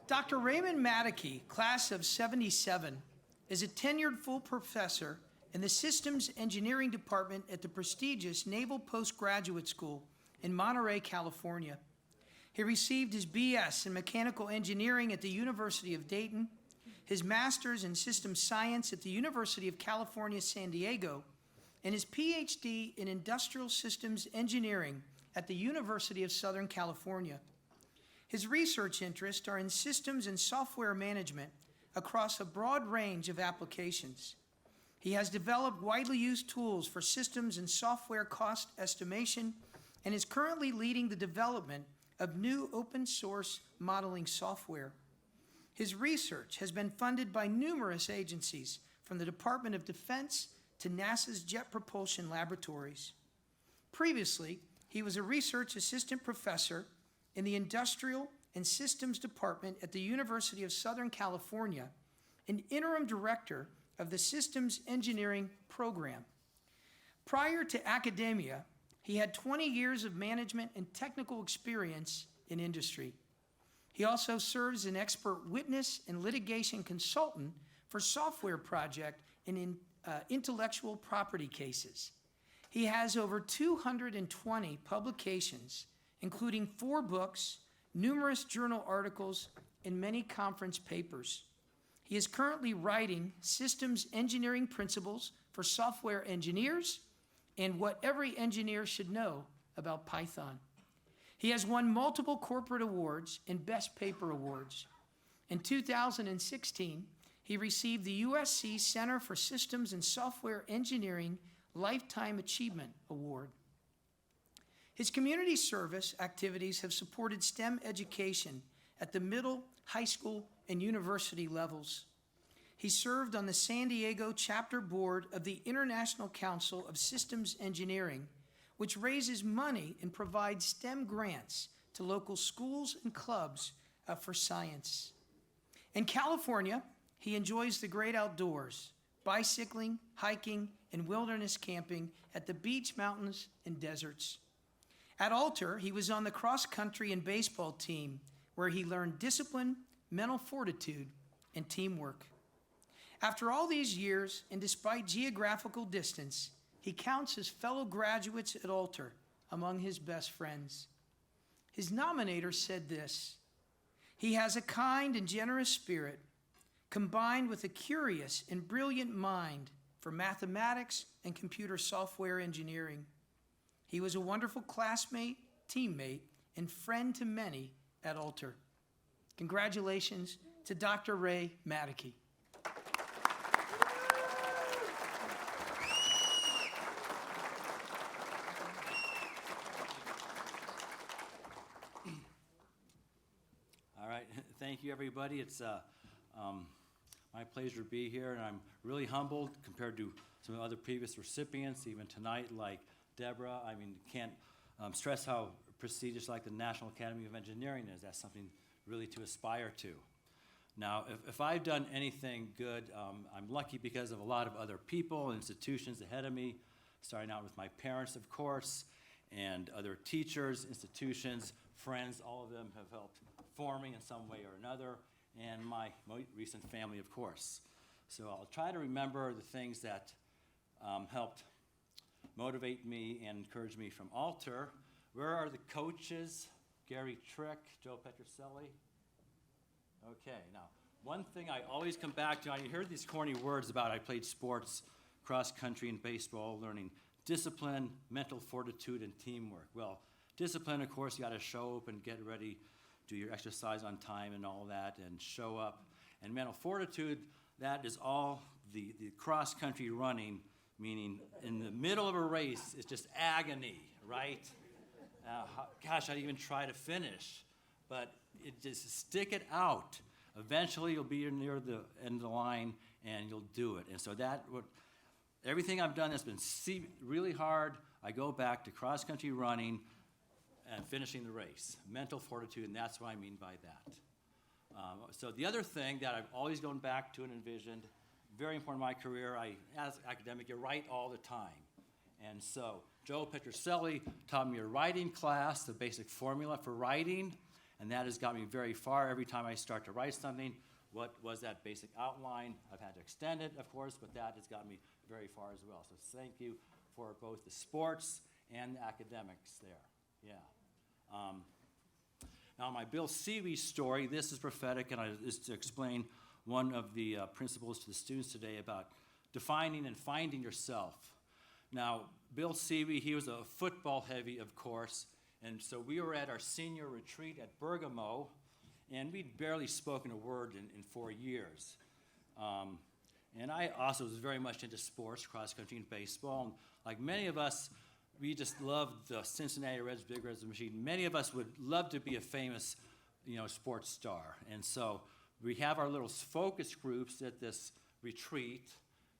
Dr. Raymond Madicky, class of 77, is a tenured full professor in the Systems Engineering Department at the prestigious Naval Postgraduate School in Monterey, California. He received his BS in Mechanical Engineering at the University of Dayton, his Master's in Systems Science at the University of California, San Diego, and his PhD in Industrial Systems Engineering at the University of Southern California. His research interests are in systems and software management across a broad range of applications. He has developed widely used tools for systems and software cost estimation and is currently leading the development of new open source modeling software. His research has been funded by numerous agencies, from the Department of Defense to NASA's Jet Propulsion Laboratories. Previously, he was a research assistant professor in the Industrial and Systems Department at the University of Southern California, and interim director of the Systems Engineering Program. Prior to academia, he had 20 years of management and technical experience in industry. He also serves as an expert witness and litigation consultant for software project in intellectual property cases. He has over 220 publications, including 4 books, numerous journal articles, and many conference papers. He is currently writing Systems Engineering Principles for Software Engineers and What Every Engineer Should Know About Python. He has won multiple corporate awards and Best Paper awards. In 2016, he received the USC Center for Systems and Software Engineering Lifetime Achievement Award. His community service activities have supported STEM education at the middle, high school, and university levels. He served on the San Diego chapter board of the International Council of Systems Engineering, which raises money and provides STEM grants to local schools and clubs for science. In California, he enjoys the great outdoors, bicycling, hiking, and wilderness camping at the beach, mountains, and deserts. At Alter, he was on the cross-country and baseball team, where he learned discipline, mental fortitude, and teamwork. After all these years, and despite geographical distance, he counts his fellow graduates at Alter among his best friends. His nominator said this: "He has a kind and generous spirit, combined with a curious and brilliant mind for mathematics and computer software engineering. He was a wonderful classmate, teammate, and friend to many at Alter." Congratulations to Dr. Ray Madicky. All right, thank you, everybody. It's my pleasure to be here, and I'm really humbled compared to some of the other previous recipients, even tonight, like Deborah. I mean, can't stress how prestigious like the National Academy of Engineering is. That's something really to aspire to. Now, if I've done anything good, I'm lucky because of a lot of other people, institutions ahead of me, starting out with my parents, of course, and other teachers, institutions, friends. All of them have helped form me in some way or another, and my recent family, of course. So I'll try to remember the things that helped motivate me and encourage me from Alter. Where are the coaches? Gary Trick, Joe Petroselli. Okay, now, one thing I always come back to, I heard these corny words about I played sports, cross country and baseball, learning discipline, mental fortitude, and teamwork. Well, discipline, of course, you gotta show up and get ready, do your exercise on time and all that, and show up. And mental fortitude, that is all the cross country running, meaning in the middle of a race, it's just agony, right? Gosh, I'd even try to finish, but it just stick it out. Eventually, you'll be near the end of the line, and you'll do it. And so everything I've done that's been really hard, I go back to cross-country running and finishing the race. Mental fortitude, and that's what I mean by that. So the other thing that I've always gone back to and envisioned, very important in my career, as an academic, you write all the time. And so Joe Petroselli taught me a writing class, the basic formula for writing, and that has got me very far. Every time I start to write something, what was that basic outline? I've had to extend it, of course, but that has got me very far as well. So thank you for both the sports and the academics there. Yeah. Now, my Bill Seavey story, this is prophetic, and is to explain one of the principles to the students today about defining and finding yourself. Now, Bill Seavey, he was a football heavy, of course, and so we were at our senior retreat at Bergamo, and we'd barely spoken a word in 4 years. And I also was very much into sports, cross-country and baseball, and like many of us, we just loved the Cincinnati Reds, Big Reds machine. Many of us would love to be a famous, sports star. And so we have our little focus groups at this retreat,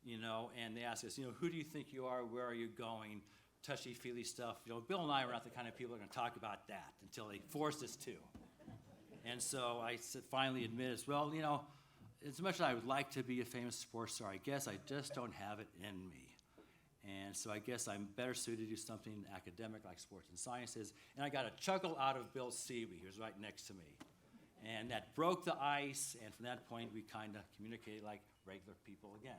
and they ask us, who do you think you are? Where are you going? Touchy-feely stuff. Bill and I were not the kind of people who are going to talk about that until they forced us to. And so I finally admitted, well, as much as I would like to be a famous sports star, I guess I just don't have it in me. And so I guess I'm better suited to do something academic like sports and sciences. And I got a chuckle out of Bill Seavey, who was right next to me. And that broke the ice, and from that point, we kind of communicated like regular people again.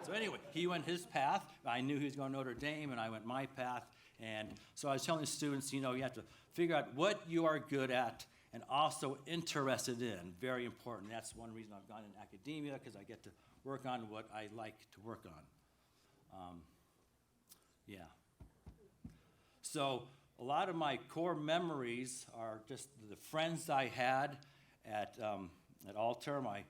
So anyway, he went his path. I knew he was going to Notre Dame, and I went my path. And so I was telling the students, you have to figure out what you are good at and also interested in. Very important. That's one reason I've gone in academia, because I get to work on what I like to work on. Yeah. So a lot of my core memories are just the friends I had at Altar. My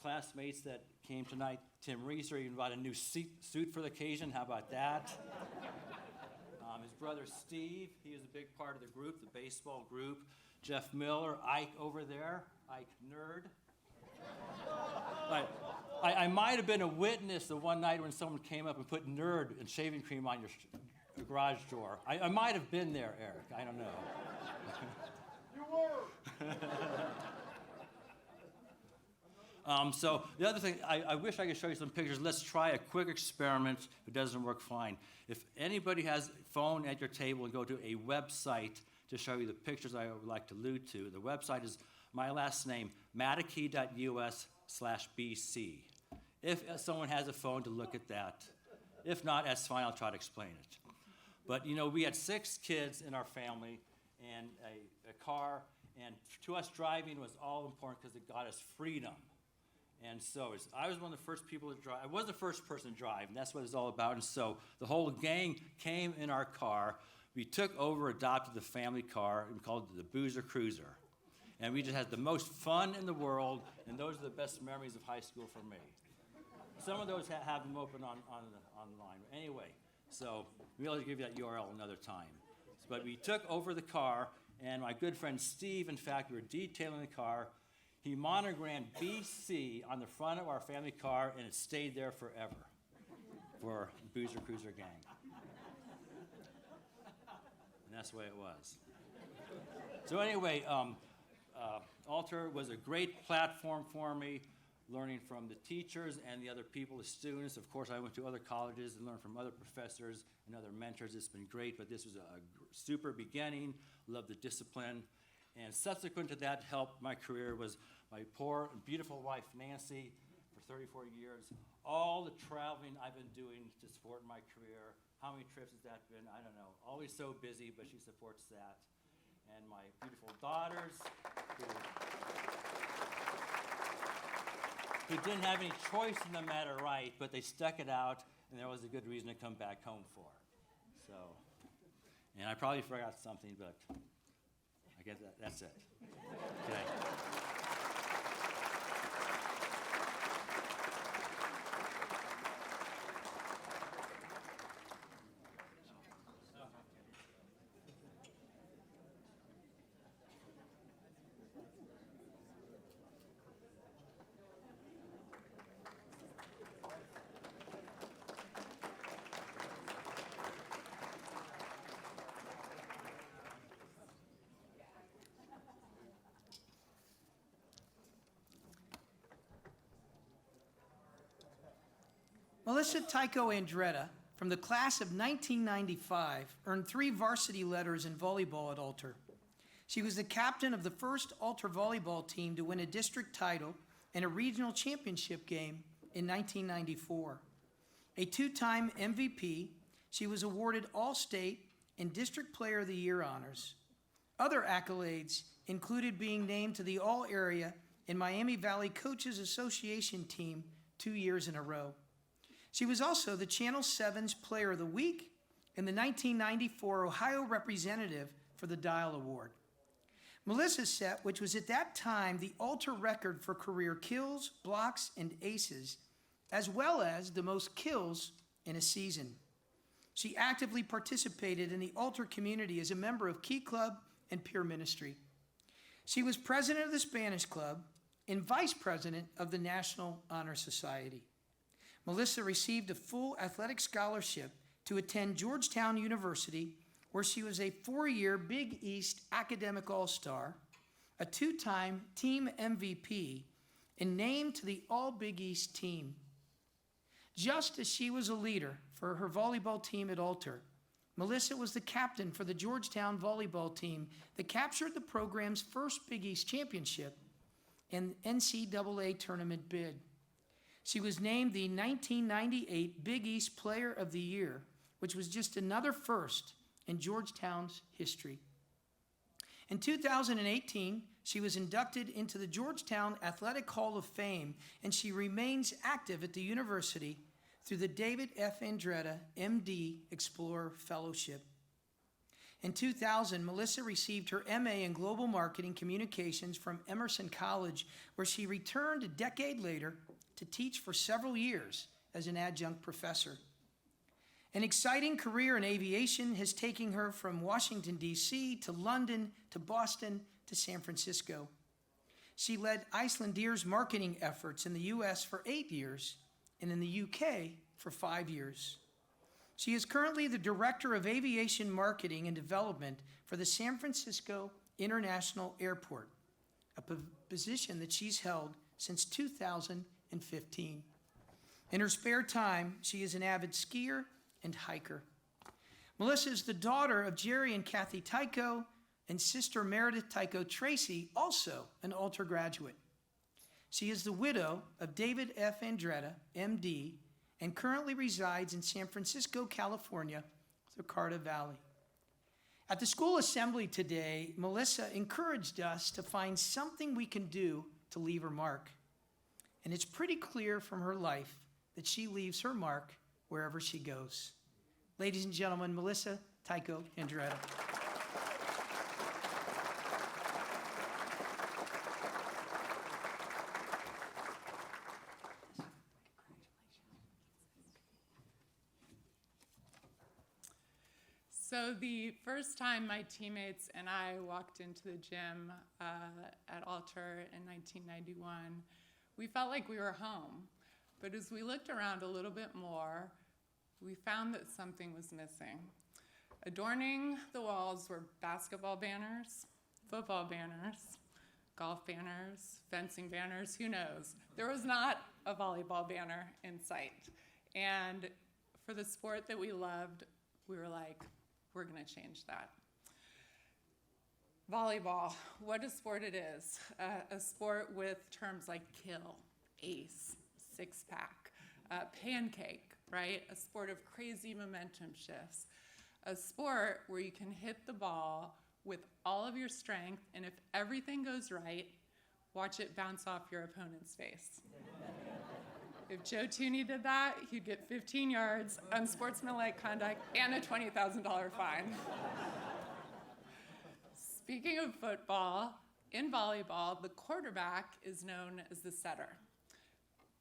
classmates that came tonight. Tim Reeser even bought a new suit for the occasion. How about that? His brother Steve, he was a big part of the group, the baseball group. Jeff Miller, Ike over there, Ike Nerd. I might have been a witness the one night when someone came up and put nerd and shaving cream on your garage door. I might have been there, Eric. I don't know. You were. So the other thing, I wish I could show you some pictures. Let's try a quick experiment. If it doesn't work, fine. If anybody has a phone at your table and go to a website to show you the pictures I would like to allude to, the website is my last name, matakey.us/BC. If someone has a phone, to look at that. If not, that's fine. I'll try to explain it. But, we had 6 kids in our family and a car, and to us, driving was all important because it got us freedom. And so I was one of the first people to drive. I was the first person to drive, and that's what it's all about. And so the whole gang came in our car. We took over, adopted the family car, and called it the Boozer Cruiser. And we just had the most fun in the world, and those are the best memories of high school for me. Some of those have them open online. Anyway, so we'll give you that URL another time. But we took over the car, and my good friend Steve, in fact, we were detailing the car. He monogrammed BC on the front of our family car, and it stayed there forever for Boozer Cruiser Gang. And that's the way it was. So anyway, Altar was a great platform for me, learning from the teachers and the other people, the students. Of course, I went to other colleges and learned from other professors and other mentors. It's been great, but this was a super beginning. Loved the discipline. And subsequent to that help my career was my poor and beautiful wife, Nancy, for 34 years. All the traveling I've been doing to support my career. How many trips has that been? I don't know. Always so busy, but she supports that. And my beautiful daughters, who didn't have any choice in the matter, right, but they stuck it out, and there was a good reason to come back home for. So, and I probably forgot something, but I guess that's it. Okay. Melissa Tycho Andretta, from the class of 1995, earned 3 varsity letters in volleyball at Altar. She was the captain of the first Altar volleyball team to win a district title and a regional championship game in 1994. A 2-time MVP, she was awarded All-State and District Player of the Year honors. Other accolades included being named to the All-Area and Miami Valley Coaches Association team 2 years in a row. She was also the Channel 7's Player of the Week and the 1994 Ohio Representative for the Dial Award. Melissa set, which was at that time the Altar record for career kills, blocks, and aces, as well as the most kills in a season. She actively participated in the Altar community as a member of Key Club and Peer Ministry. She was president of the Spanish Club and vice president of the National Honor Society. Melissa received a full athletic scholarship to attend Georgetown University, where she was a 4-year Big East Academic All-Star, a 2-time team MVP, and named to the All-Big East team. Just as she was a leader for her volleyball team at Altar, Melissa was the captain for the Georgetown volleyball team that captured the program's first Big East championship and NCAA tournament bid. She was named the 1998 Big East Player of the Year, which was just another first in Georgetown's history. In 2018, she was inducted into the Georgetown Athletic Hall of Fame, and she remains active at the university through the David F. Andretta, MD, Explorer Fellowship. In 2000, Melissa received her MA in Global Marketing Communications from Emerson College, where she returned a decade later to teach for several years as an adjunct professor. An exciting career in aviation has taken her from Washington, D.C. to London to Boston to San Francisco. She led Icelandier's marketing efforts in the U.S. for 8 years and in the U.K. for 5 years. She is currently the Director of Aviation Marketing and Development for the San Francisco International Airport, a position that she's held since 2015. In her spare time, she is an avid skier and hiker. Melissa is the daughter of Jerry and Kathy Tycho and sister Meredith Tycho Tracy, also an Alter graduate. She is the widow of David F. Andretta, MD, and currently resides in San Francisco, California, the Carter Valley. At the school assembly today, Melissa encouraged us to find something we can do to leave her mark. And it's pretty clear from her life that she leaves her mark wherever she goes. Ladies and gentlemen, Melissa Tycho Andretta. So the first time my teammates and I walked into the gym at Alter in 1991, we felt like we were home. But as we looked around a little bit more, we found that something was missing. Adorning the walls were basketball banners, football banners, golf banners, fencing banners, who knows? There was not a volleyball banner in sight. And for the sport that we loved, we were like, we're gonna change that. Volleyball, what a sport it is. A sport with terms like kill, ace, six-pack, pancake, right? A sport of crazy momentum shifts. A sport where you can hit the ball with all of your strength, and if everything goes right, watch it bounce off your opponent's face. If Joe Tooney did that, he'd get 15 yards, unsportsmanlike conduct, and a $20,000 fine. Speaking of football, in volleyball, the quarterback is known as the setter.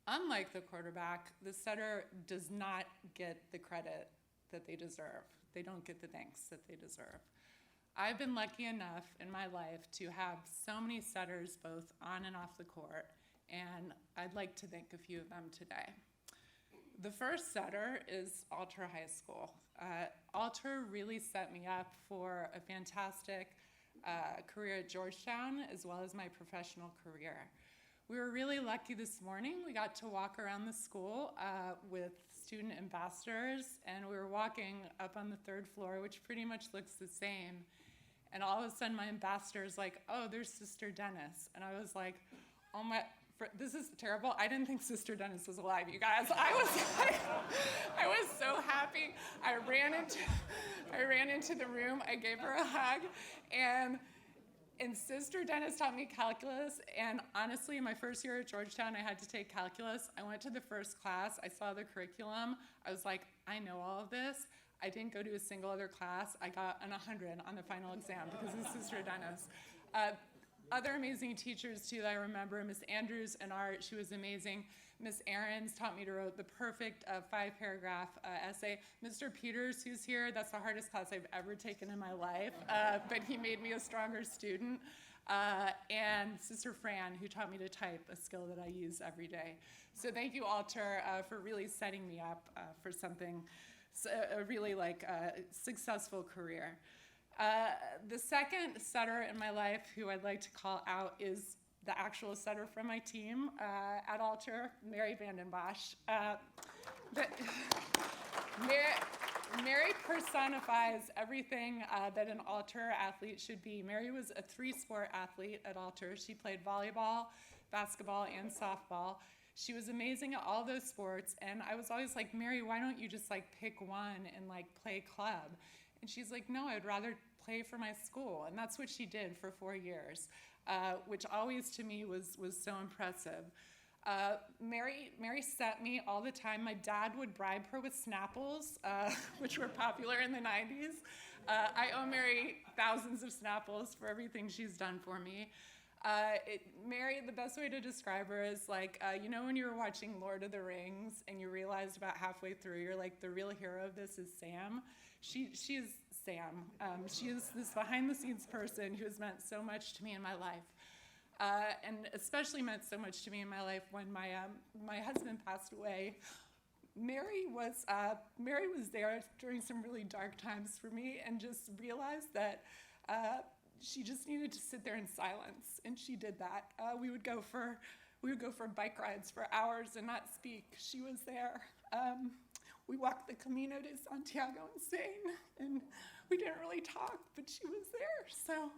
Unlike the quarterback, the setter does not get the credit that they deserve. They don't get the thanks that they deserve. I've been lucky enough in my life to have so many setters both on and off the court, and I'd like to thank a few of them today. The first setter is Alter High School. Alter really set me up for a fantastic career at Georgetown, as well as my professional career. We were really lucky this morning. We got to walk around the school with student ambassadors, and we were walking up on the 3rd floor, which pretty much looks the same. And all of a sudden, my ambassador's like, oh, there's Sister Dennis. And I was like, oh my, this is terrible. I didn't think Sister Dennis was alive, you guys. I was so happy. I ran into the room. I gave her a hug, and Sister Dennis taught me calculus. And honestly, my first year at Georgetown, I had to take calculus. I went to the first class. I saw the curriculum. I was like, I know all of this. I didn't go to a single other class. I got an 100 on the final exam because of Sister Dennis. Other amazing teachers, too, that I remember, Miss Andrews in art, she was amazing. Miss Aarons taught me to write the perfect 5-paragraph essay. Mr. Peters, who's here, that's the hardest class I've ever taken in my life, but he made me a stronger student. And Sister Fran, who taught me to type, a skill that I use every day. So thank you, Alter, for really setting me up for something, a really successful career. The second setter in my life who I'd like to call out is the actual setter from my team at Alter, Mary Vanden Bosch. Mary personifies everything that an Alter athlete should be. Mary was a 3-sport athlete at Alter. She played volleyball, basketball, and softball. She was amazing at all those sports, and I was always like, Mary, why don't you just like pick one and like play club? And she's like, no, I'd rather play for my school. And that's what she did for 4 years, which always to me was so impressive. Mary sent me all the time. My dad would bribe her with Snapples, which were popular in the 90s. I owe Mary thousands of Snapples for everything she's done for me. Mary, the best way to describe her is like, you know when you were watching Lord of the Rings and you realized about halfway through, you're like, the real hero of this is Sam? She is Sam. She is this behind-the-scenes person who has meant so much to me in my life. And especially meant so much to me in my life when my husband passed away. Mary was there during some really dark times for me, and just realized that she just needed to sit there in silence, and she did that. We would go for bike rides for hours and not speak. She was there. We walked the Camino de Santiago in Spain, and we didn't really talk, but she was there. So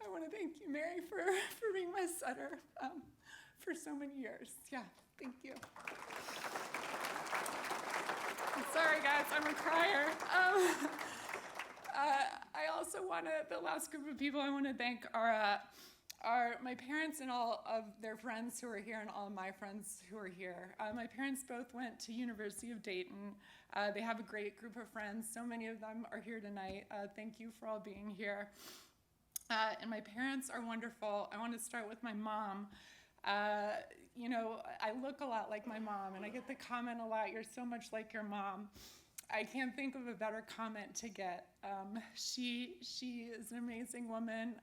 I want to thank you, Mary, for being my setter for so many years. Yeah, thank you. I'm sorry, guys, I'm a crier. I also want to, the last group of people I want to thank are my parents and all of their friends who are here, and all of my friends who are here. My parents both went to University of Dayton. They have a great group of friends. So many of them are here tonight. Thank you for all being here. And my parents are wonderful. I want to start with my mom. You know, I look a lot like my mom, and I get the comment a lot, you're so much like your mom. I can't think of a better comment to get. She is an amazing woman,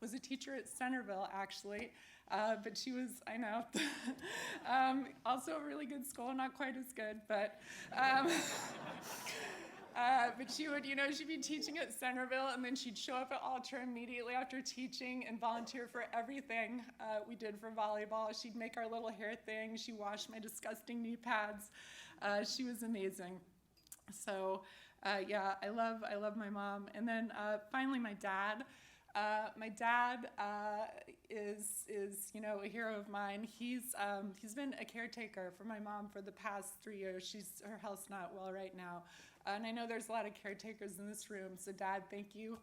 was a teacher at Centerville, actually, but she was, I know, also a really good school, not quite as good, but she would, you know, she'd be teaching at Centerville, and then she'd show up at Altar immediately after teaching and volunteer for everything we did for volleyball. She'd make our little hair thing. She washed my disgusting knee pads. She was amazing. So, yeah, I love my mom. And then finally, my dad. My dad is you know, a hero of mine. He's been a caretaker for my mom for the past 3 years. Her health's not well right now. And I know there's a lot of caretakers in this room, so Dad, thank you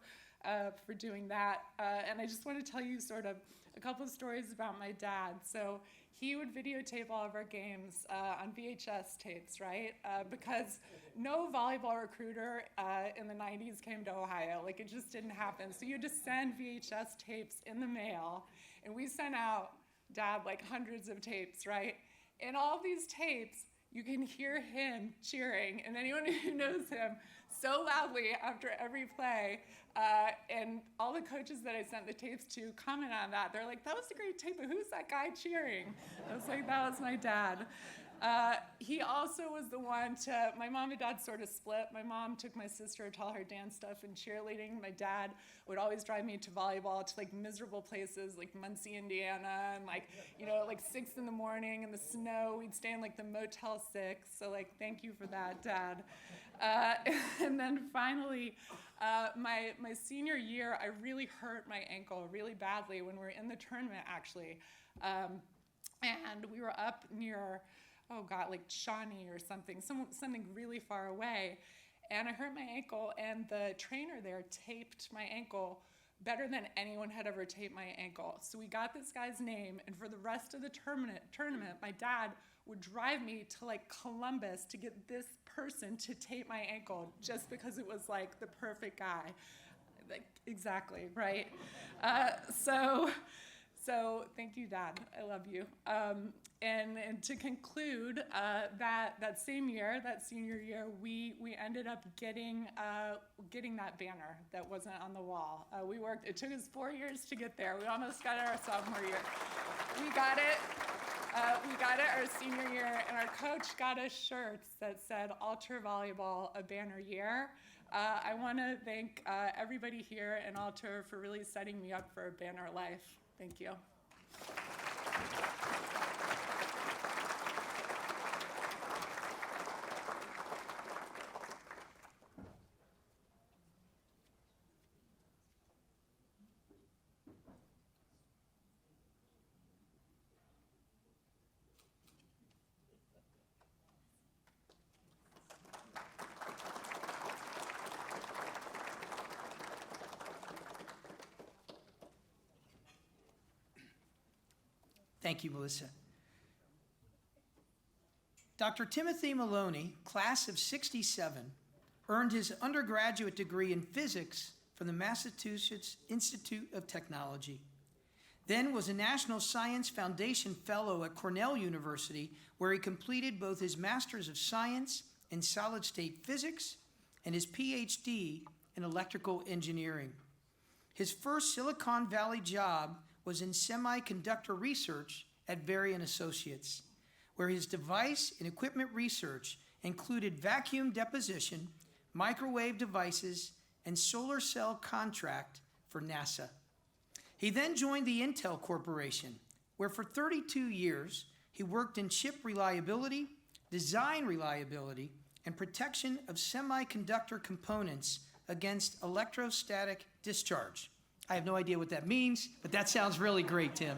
for doing that. And I just want to tell you sort of a couple of stories about my dad. So he would videotape all of our games on VHS tapes, right? Because no volleyball recruiter in the 90s came to Ohio. Like, it just didn't happen. So you had to send VHS tapes in the mail, and we sent out, Dad, like hundreds of tapes, right? In all of these tapes, you can hear him cheering, and anyone who knows him, so loudly after every play. And all the coaches that I sent the tapes to comment on that. They're like, that was a great tape, but who's that guy cheering? I was like, that was my dad. He also was the one to, my mom and dad sort of split. My mom took my sister to all her dance stuff and cheerleading. My dad would always drive me to volleyball to like miserable places like Muncie, Indiana, and like, you know, like 6 in the morning in the snow. We'd stay in like the Motel 6. So like, thank you for that, Dad. And then finally, my senior year, I really hurt my ankle really badly when we were in the tournament, actually. And we were up near, oh God, like Shawnee or something really far away. And I hurt my ankle, and the trainer there taped my ankle better than anyone had ever taped my ankle. So we got this guy's name, and for the rest of the tournament, my dad would drive me to like Columbus to get this person to tape my ankle just because it was like the perfect guy. Like, exactly, right? So thank you, Dad. I love you. And to conclude, that same year, that senior year, we ended up getting that banner that wasn't on the wall. We worked. It took us 4 years to get there. We almost got it our sophomore year. We got it. We got it our senior year, and our coach got us shirts that said Altar Volleyball, a banner year. I want to thank everybody here in Altar for really setting me up for a banner life. Thank you. Thank you, Melissa. Dr. Timothy Maloney, class of 67, earned his undergraduate degree in physics from the Massachusetts Institute of Technology. Then was a National Science Foundation Fellow at Cornell University, where he completed both his Master's of Science in Solid-State Physics and his PhD in Electrical Engineering. His first Silicon Valley job was in semiconductor research at Varian Associates, where his device and equipment research included vacuum deposition, microwave devices, and solar cell contract for NASA. He then joined the Intel Corporation, where for 32 years he worked in chip reliability, design reliability, and protection of semiconductor components against electrostatic discharge. I have no idea what that means, but that sounds really great, Tim.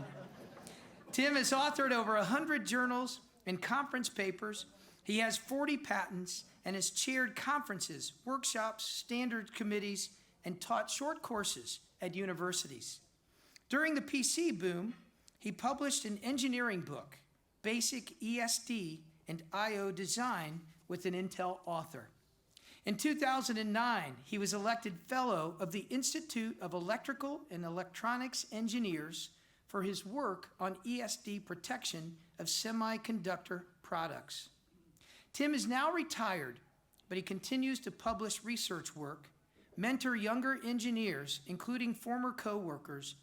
Tim has authored over 100 journals and conference papers. He has 40 patents and has chaired conferences, workshops, standard committees, and taught short courses at universities. During the PC boom, he published an engineering book, Basic ESD and I/O Design, with an Intel author. In 2009, he was elected Fellow of the Institute of Electrical and Electronics Engineers for his work on ESD protection of semiconductor products. Tim is now retired, but he continues to publish research work, mentor younger engineers, including former coworkers,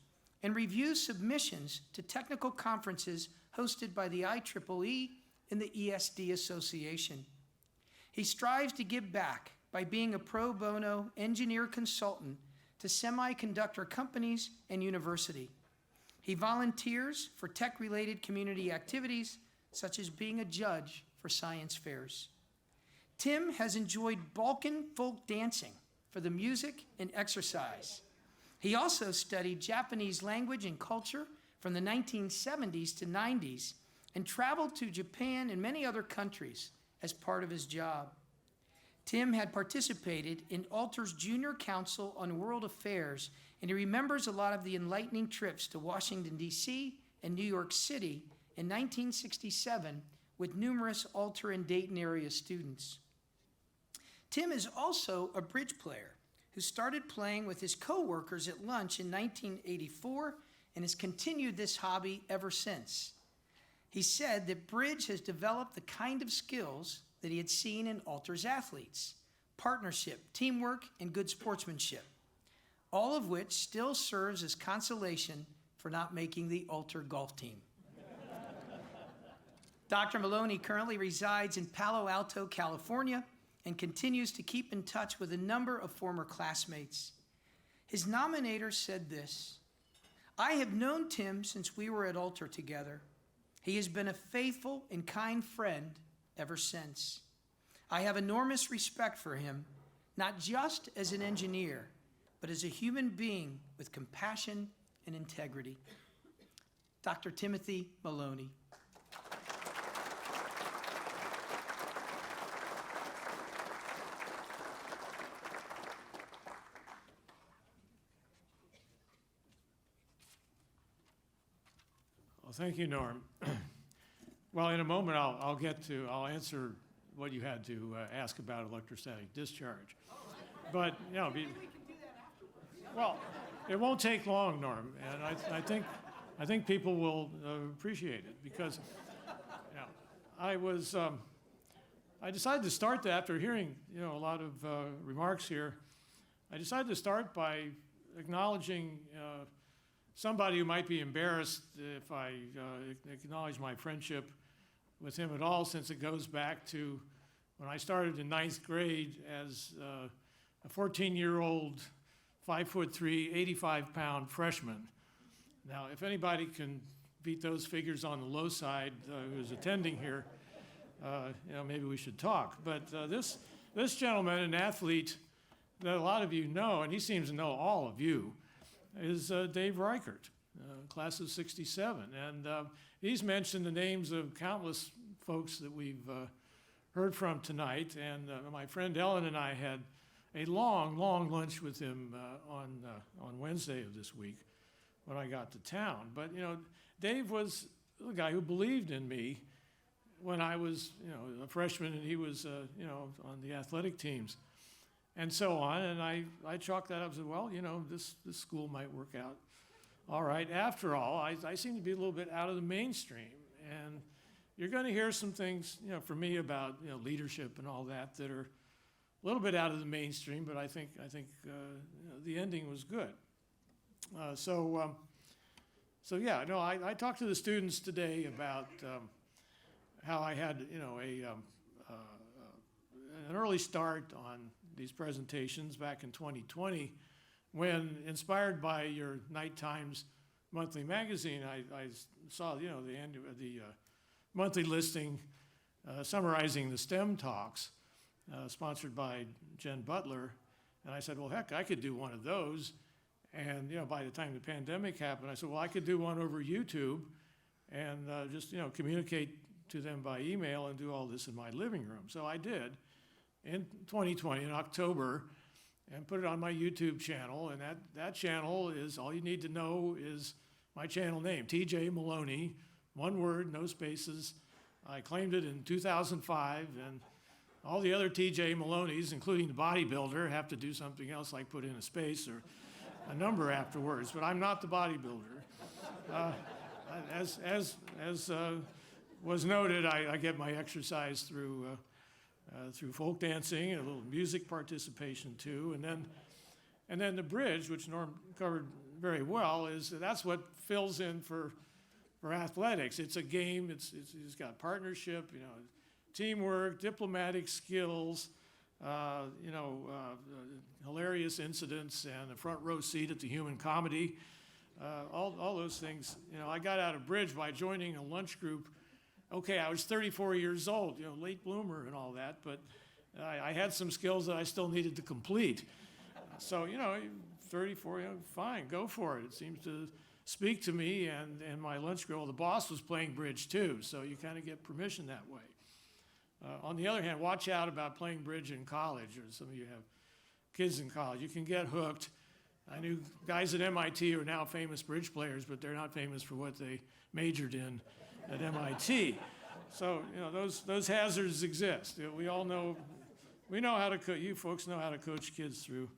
and review submissions to technical conferences hosted by the IEEE and the ESD Association. He strives to give back by being a pro bono engineer consultant to semiconductor companies and university. He volunteers for tech-related community activities, such as being a judge for science fairs. Tim has enjoyed Balkan folk dancing for the music and exercise. He also studied Japanese language and culture from the 1970s to 90s and traveled to Japan and many other countries as part of his job. Tim had participated in Alter's Junior Council on World Affairs, and he remembers a lot of the enlightening trips to Washington, D.C. and New York City in 1967 with numerous Alter and Dayton area students. Tim is also a bridge player who started playing with his coworkers at lunch in 1984 and has continued this hobby ever since. He said that bridge has developed the kind of skills that he had seen in Alter's athletes: partnership, teamwork, and good sportsmanship, all of which still serves as consolation for not making the Alter golf team. Dr. Maloney currently resides in Palo Alto, California, and continues to keep in touch with a number of former classmates. His nominator said this: "I have known Tim since we were at Alter together. He has been a faithful and kind friend ever since. I have enormous respect for him, not just as an engineer, but as a human being with compassion and integrity." Dr. Timothy Maloney. Well, thank you, Norm. Well, in a moment, I'll answer what you had to ask about electrostatic discharge. But, you know, well, it won't take long, Norm, and I think people will appreciate it because, you know, I decided to start that after hearing, you know, a lot of remarks here. I decided to start by acknowledging somebody who might be embarrassed if I acknowledge my friendship with him at all, since it goes back to when I started in 9th grade as a 14-year-old, 5'3", 85-pound freshman. Now, if anybody can beat those figures on the low side who's attending here, you know, maybe we should talk. But this gentleman, an athlete that a lot of you know, and he seems to know all of you, is Dave Reichert, class of 67. And he's mentioned the names of countless folks that we've heard from tonight. And my friend Ellen and I had a long lunch with him on Wednesday of this week when I got to town. But, you know, Dave was a guy who believed in me when I was, a freshman and he was, on the athletic teams and so on. And I chalked that up and said, well, this school might work out all right. After all, I seem to be a little bit out of the mainstream. And you're going to hear some things, from me about, leadership and all that are a little bit out of the mainstream, but I think the ending was good. So yeah, no, I talked to the students today about how I had, an early start on these presentations back in 2020 when, inspired by your Night Times monthly magazine, I saw, the end of the monthly listing summarizing the STEM talks sponsored by Jen Butler. And I said, well, heck, I could do one of those. And, by the time the pandemic happened, I said, well, I could do one over YouTube and just, communicate to them by email and do all this in my living room. So I did in 2020, in October, and put it on my YouTube channel. And that channel is, all you need to know is my channel name, TJ Maloney, one word, no spaces. I claimed it in 2005, and all the other TJ Maloneys, including the bodybuilder, have to do something else like put in a space or a number afterwards, but I'm not the bodybuilder. As was noted, I get my exercise through folk dancing and a little music participation too, and then the bridge, which Norm covered very well, that's what fills in for athletics. It's a game. It's got partnership, teamwork, diplomatic skills, hilarious incidents, and a front row seat at the Human Comedy. All those things. I got out of bridge by joining a lunch group. Okay, I was 34 years old, late bloomer and all that, but I had some skills that I still needed to complete. So, 34, fine, go for it. It seems to speak to me, and my lunch girl, the boss, was playing bridge too, so you kind of get permission that way. On the other hand, watch out about playing bridge in college, or some of you have kids in college. You can get hooked. I knew guys at MIT who are now famous bridge players, but they're not famous for what they majored in at MIT. So, those hazards exist. We all know, we know how to you folks know how to coach kids through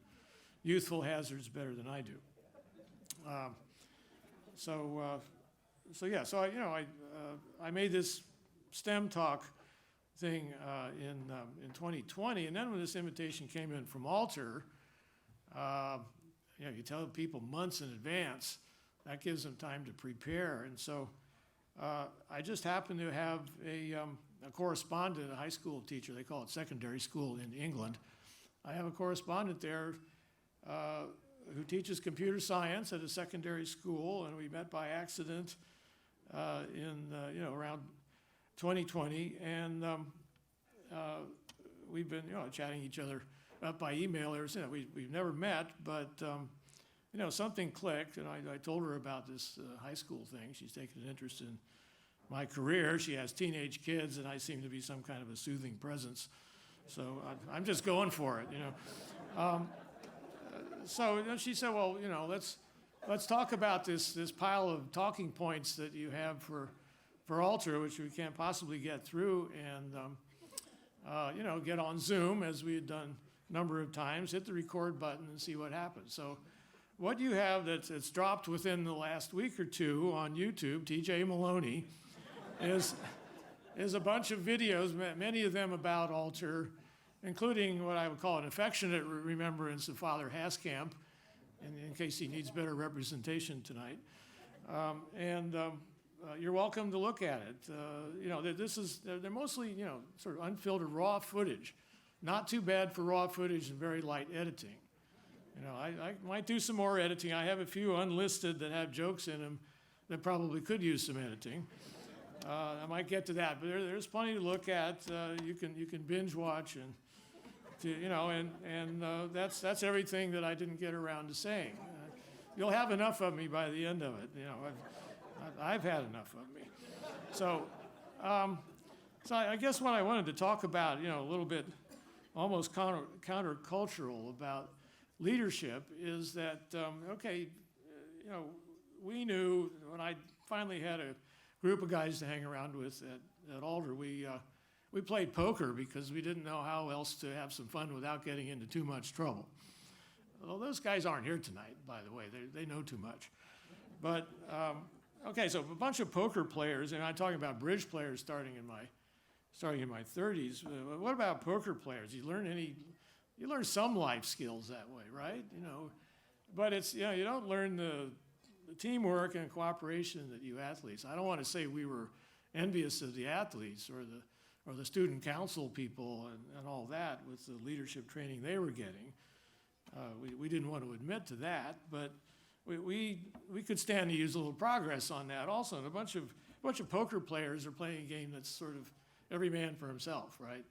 youthful hazards better than I do. I made this STEM talk thing in 2020, and then when this invitation came in from Alter, you tell people months in advance. That gives them time to prepare, and so I just happened to have a correspondent, a high school teacher. They call it secondary school in England. I have a correspondent there who teaches computer science at a secondary school, and we met by accident around 2020, and we've been chatting each other up by email ever since. We've never met, but something clicked, and I told her about this high school thing. She's taken an interest in my career. She has teenage kids, and I seem to be some kind of a soothing presence, so I'm just going for it. So she said, well, let's talk about this pile of talking points that you have for Alter, which we can't possibly get through, and get on Zoom, as we had done a number of times, hit the record button and see what happens. So what you have that's dropped within the last week or two on YouTube, TJ Maloney, is a bunch of videos, many of them about Alter, including what I would call an affectionate remembrance of Father Haskamp, in case he needs better representation tonight. You're welcome to look at it. They're mostly, sort of unfiltered raw footage. Not too bad for raw footage and very light editing. I might do some more editing. I have a few unlisted that have jokes in them that probably could use some editing. I might get to that, but there's plenty to look at. You can binge watch that's everything that I didn't get around to saying. You'll have enough of me by the end of it. I've had enough of me. So I guess what I wanted to talk about, a little bit almost countercultural about leadership is that, we knew when I finally had a group of guys to hang around with at Alder. We played poker because we didn't know how else to have some fun without getting into too much trouble. Well, those guys aren't here tonight, by the way. They know too much. But, okay, so a bunch of poker players, and I'm talking about bridge players starting in my 30s. What about poker players? You learn some life skills that way, right? But it's, you don't learn the teamwork and cooperation that you athletes. I don't want to say we were envious of the athletes or the student council people and all that with the leadership training they were getting. We didn't want to admit to that, but we could stand to use a little progress on that also. And a bunch of poker players are playing a game that's sort of every man for himself, right?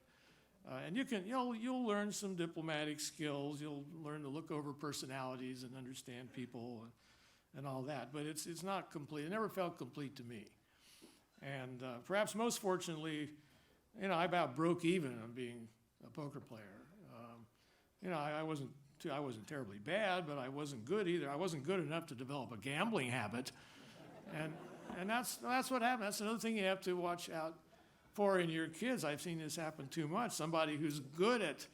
And you'll learn some diplomatic skills. You'll learn to look over personalities and understand people and all that. But it's not complete. It never felt complete to me. And perhaps most fortunately, I about broke even on being a poker player. I wasn't terribly bad, but I wasn't good either. I wasn't good enough to develop a gambling habit, and that's what happened. That's another thing you have to watch out for in your kids. I've seen this happen too much. Somebody who's good at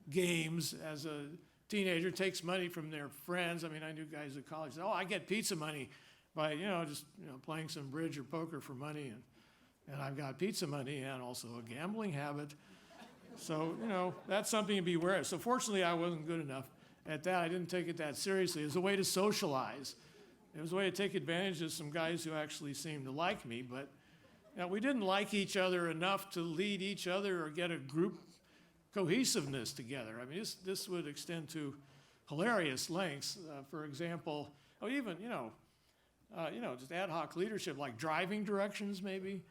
games as a teenager takes money from their friends. I mean, I knew guys at college said, "Oh, I get pizza money by just playing some bridge or poker for money, and I've got pizza money and also a gambling habit." So, that's something to be aware of. So fortunately, I wasn't good enough at that. I didn't take it that seriously. It was a way to socialize. It was a way to take advantage of some guys who actually seemed to like me, but we didn't like each other enough to lead each other or get a group cohesiveness together. I mean, this would extend to hilarious lengths. For example, just ad hoc leadership, like driving directions maybe.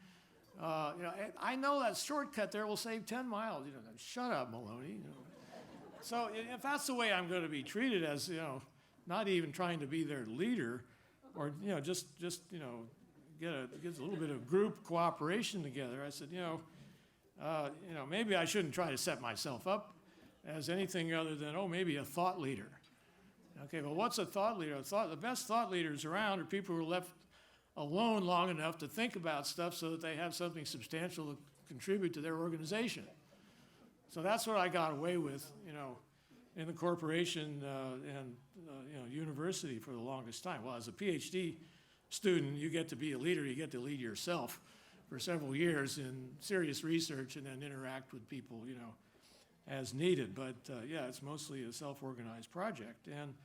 I know that shortcut there will save 10 miles. Shut up, Maloney. So if that's the way I'm going to be treated as, not even trying to be their leader, or just get a little bit of group cooperation together, I said, maybe I shouldn't try to set myself up as anything other than maybe a thought leader. Okay, well, what's a thought leader? The best thought leaders around are people who are left alone long enough to think about stuff so that they have something substantial to contribute to their organization. So that's what I got away with, in the corporation and university for the longest time. Well, as a PhD student, you get to be a leader. You get to lead yourself for several years in serious research and then interact with people, as needed. But it's mostly a self-organized project. And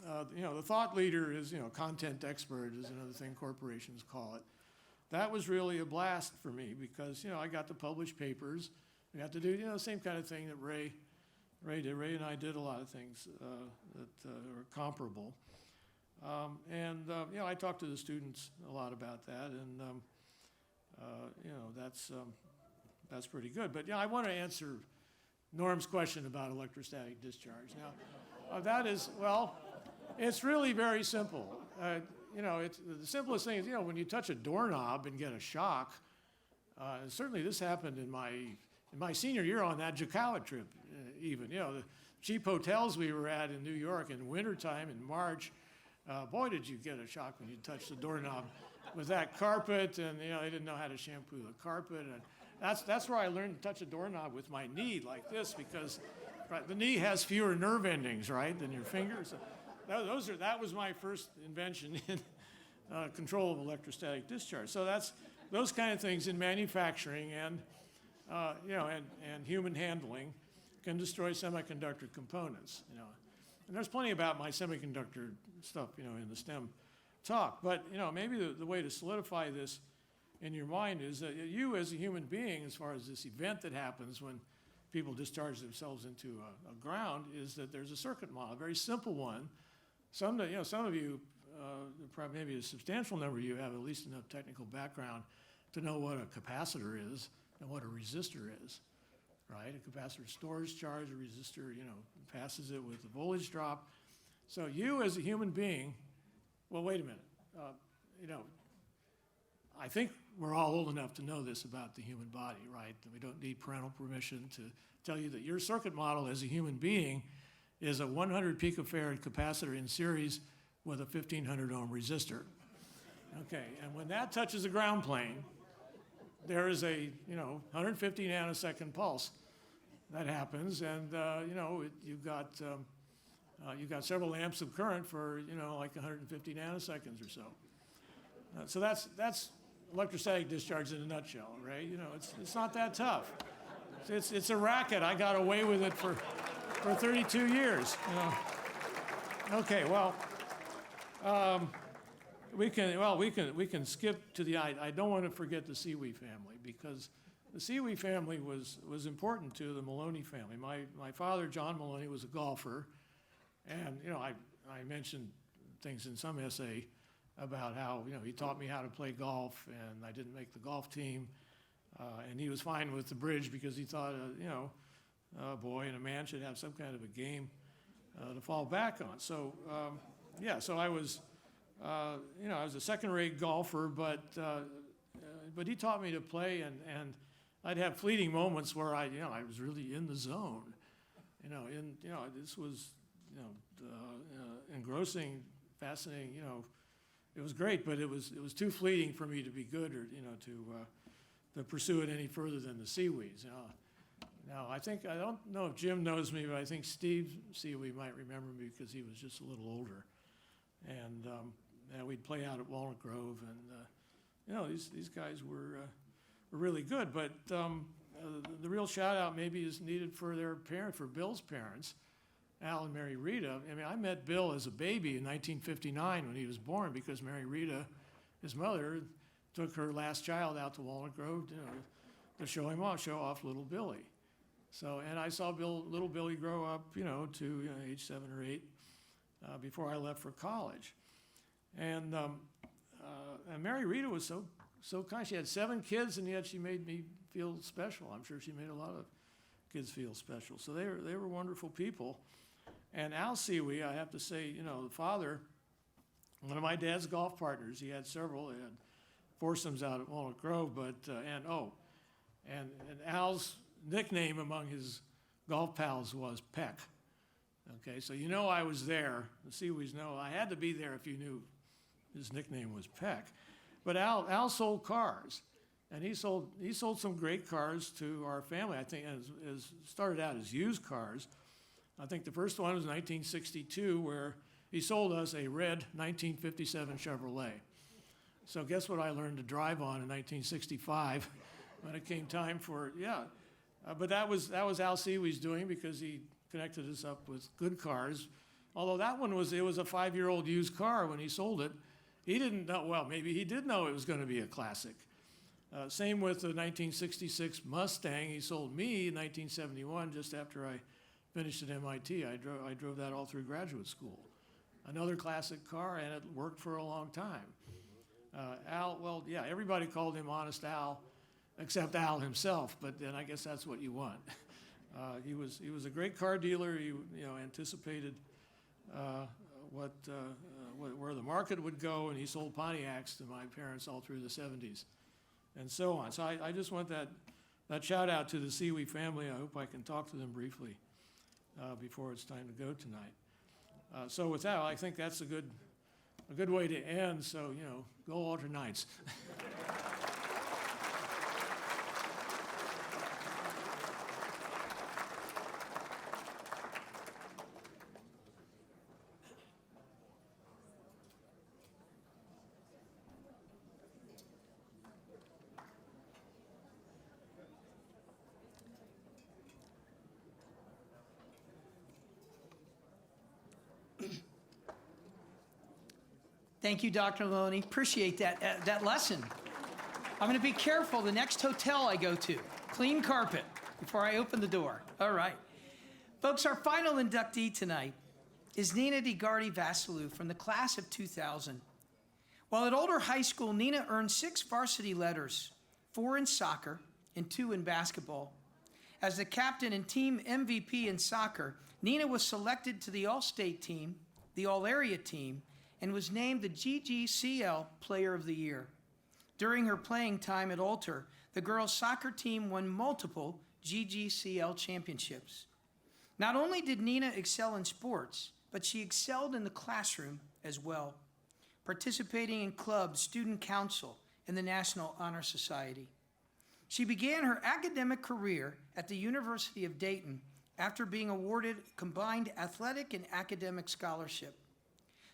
the thought leader is, content expert is another thing corporations call it. That was really a blast for me because, I got to publish papers. We got to do, the same kind of thing that Ray did. Ray and I did a lot of things that are comparable. I talked to the students a lot about that, and, that's pretty good. But, I want to answer Norm's question about electrostatic discharge. Now, that is, it's really very simple. The simplest thing is, when you touch a doorknob and get a shock, and certainly this happened in my senior year on that Jacawa trip, even. The cheap hotels we were at in New York in wintertime in March, boy, did you get a shock when you touched the doorknob with that carpet, and, they didn't know how to shampoo the carpet. And that's where I learned to touch a doorknob with my knee like this because the knee has fewer nerve endings, right, than your fingers. That was my first invention in control of electrostatic discharge. So that's those kind of things in manufacturing and human handling can destroy semiconductor components. And there's plenty about my semiconductor stuff, in the STEM talk. But maybe the way to solidify this in your mind is that you, as a human being, as far as this event that happens when people discharge themselves into a ground, is that there's a circuit model, a very simple one. Some of you, probably maybe a substantial number of you, have at least enough technical background to know what a capacitor is and what a resistor is, right? A capacitor stores charge, a resistor, passes it with a voltage drop. So you, as a human being, well, wait a minute. I think we're all old enough to know this about the human body, right? That we don't need parental permission to tell you that your circuit model as a human being is a 100 picofarad capacitor in series with a 1500 ohm resistor. Okay, and when that touches a ground plane, there is a, 150 nanosecond pulse that happens, and, you've got several amps of current for, like 150 nanoseconds or so. So that's electrostatic discharge in a nutshell, right? It's not that tough. It's a racket. I got away with it for 32 years. Okay, well, we can skip to the. I don't want to forget the Seawee family, because the Seawee family was important to the Maloney family. My father, John Maloney, was a golfer, and I mentioned things in some essay about how he taught me how to play golf, and I didn't make the golf team, and he was fine with the bridge because he thought a boy and a man should have some kind of a game to fall back on. So so I was I was a second-rate golfer, but he taught me to play, and I'd have fleeting moments where I was really in the zone. This was engrossing, fascinating. It was great, but it was too fleeting for me to be good, or to pursue it any further than the Seawees. Now I don't know if Jim knows me, but I think Steve Seawee might remember me because he was just a little older, and we'd play out at Walnut Grove, and these guys were really good. But the real shout out maybe is needed for for Bill's parents, Al and Mary Rita. I mean, I met Bill as a baby in 1959 when he was born, because Mary Rita, his mother, took her last child out to Walnut Grove to show off little Billy. So, and I saw little Billy grow up, to age 7 or 8 before I left for college. And Mary Rita was so kind. She had 7 kids, and yet she made me feel special. I'm sure she made a lot of kids feel special. So they were wonderful people. And Al Seawee, I have to say, the father, one of my dad's golf partners. He had several. He had foursomes out at Walnut Grove, and Al's nickname among his golf pals was Peck. Okay, so I was there. The Seawees know I had to be there if you knew his nickname was Peck. But Al sold cars, and he sold some great cars to our family. I think as started out as used cars. I think the first one was 1962, where he sold us a red 1957 Chevrolet. So guess what I learned to drive on in 1965 when it came time for, but that was Al Seawee's doing, because he connected us up with good cars. Although that one was a 5-year-old used car when he sold it. He didn't know, well, maybe he did know it was going to be a classic. Same with the 1966 Mustang he sold me in 1971, just after I finished at MIT. I drove that all through graduate school. Another classic car, and it worked for a long time. Al, everybody called him Honest Al, except Al himself, but then I guess that's what you want. He was a great car dealer. He anticipated where the market would go, and he sold Pontiacs to my parents all through the 70s, and so on. So I just want that shout out to the Seawee family. I hope I can talk to them briefly before it's time to go tonight. So with that, I think that's a good way to end. So go Alter Knights. Thank you, Dr. Maloney. Appreciate that lesson. I'm going to be careful the next hotel I go to. Clean carpet before I open the door. All right. Folks, our final inductee tonight is Nina DeGardi Vassalou from the class of 2000. While at Alder High School, Nina earned 6 varsity letters, 4 in soccer and 2 in basketball. As the captain and team MVP in soccer, Nina was selected to the All-State team, the All-Area team, and was named the GGCL Player of the Year. During her playing time at Alter, the girls' soccer team won multiple GGCL championships. Not only did Nina excel in sports, but she excelled in the classroom as well. participating in clubs, student council, and the National Honor Society. She began her academic career at the University of Dayton after being awarded a combined athletic and academic scholarship.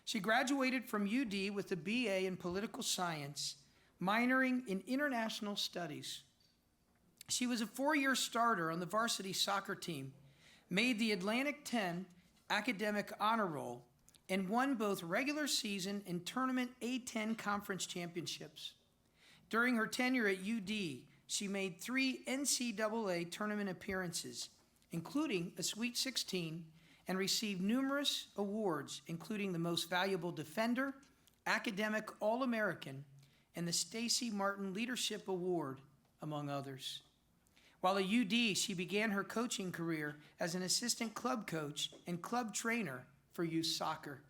She graduated from UD with a BA in political science, minoring in international studies. She was a 4-year starter on the varsity soccer team, made the Atlantic 10 academic honor roll, and won both regular season and tournament A10 conference championships. During her tenure at UD, she made 3 NCAA tournament appearances, including a Sweet 16, and received numerous awards, including the Most Valuable Defender, Academic All-American, and the Stacy Martin Leadership Award, among others. While at UD, she began her coaching career as an assistant club coach and club trainer for youth soccer.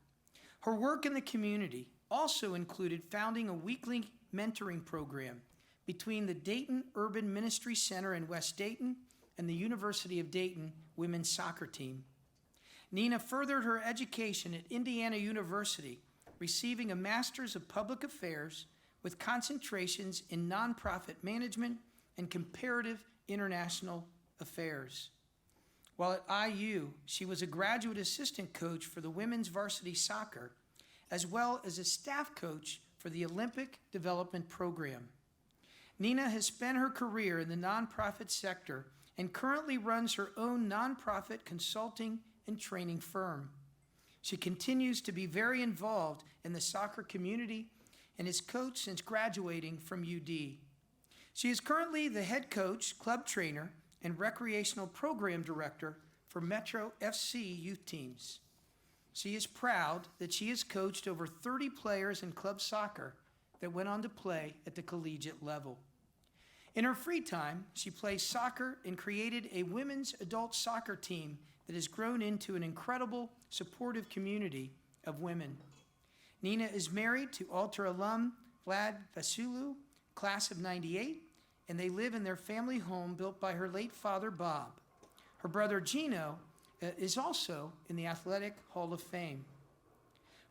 Her work in the community also included founding a weekly mentoring program between the Dayton Urban Ministry Center in West Dayton and the University of Dayton women's soccer team. Nina furthered her education at Indiana University, receiving a Master's of Public Affairs with concentrations in nonprofit management and comparative international affairs. While at IU, she was a graduate assistant coach for the women's varsity soccer, as well as a staff coach for the Olympic Development Program. Nina has spent her career in the nonprofit sector and currently runs her own nonprofit consulting and training firm. She continues to be very involved in the soccer community and has coached since graduating from UD. She is currently the head coach, club trainer, and recreational program director for Metro FC youth teams. She is proud that she has coached over 30 players in club soccer that went on to play at the collegiate level. In her free time, she plays soccer and created a women's adult soccer team that has grown into an incredible, supportive community of women. Nina is married to Altar alum Vlad Vasilou, class of '98, and they live in their family home built by her late father, Bob. Her brother, Gino, is also in the Athletic Hall of Fame.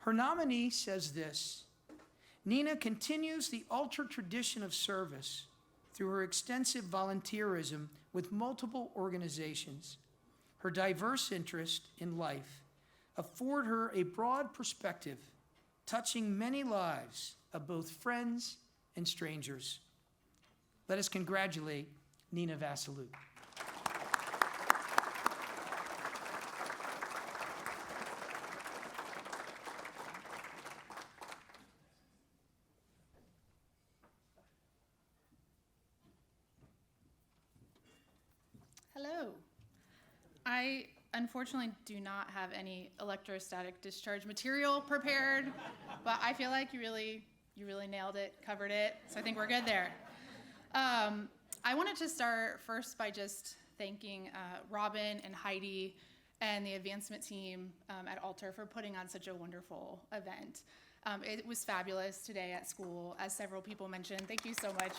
Her nominee says this: Nina continues the Altar tradition of service through her extensive volunteerism with multiple organizations. Her diverse interests in life afford her a broad perspective, touching many lives of both friends and strangers. Let us congratulate Nina Vasilou. Hello. I unfortunately do not have any electrostatic discharge material prepared, but I feel like you really nailed it, covered it, so I think we're good there. I wanted to start first by just thanking Robin and Heidi and the advancement team at Altar for putting on such a wonderful event. It was fabulous today at school, as several people mentioned. Thank you so much.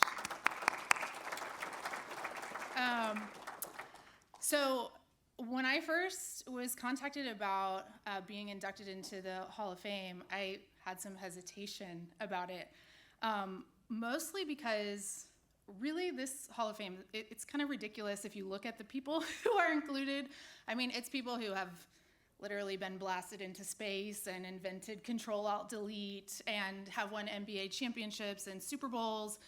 So when I first was contacted about being inducted into the Hall of Fame, I had some hesitation about it, mostly because really this Hall of Fame, it's kind of ridiculous if you look at the people who are included. I mean, it's people who have literally been blasted into space and invented Control-Alt-Delete and have won NBA championships and Super Bowls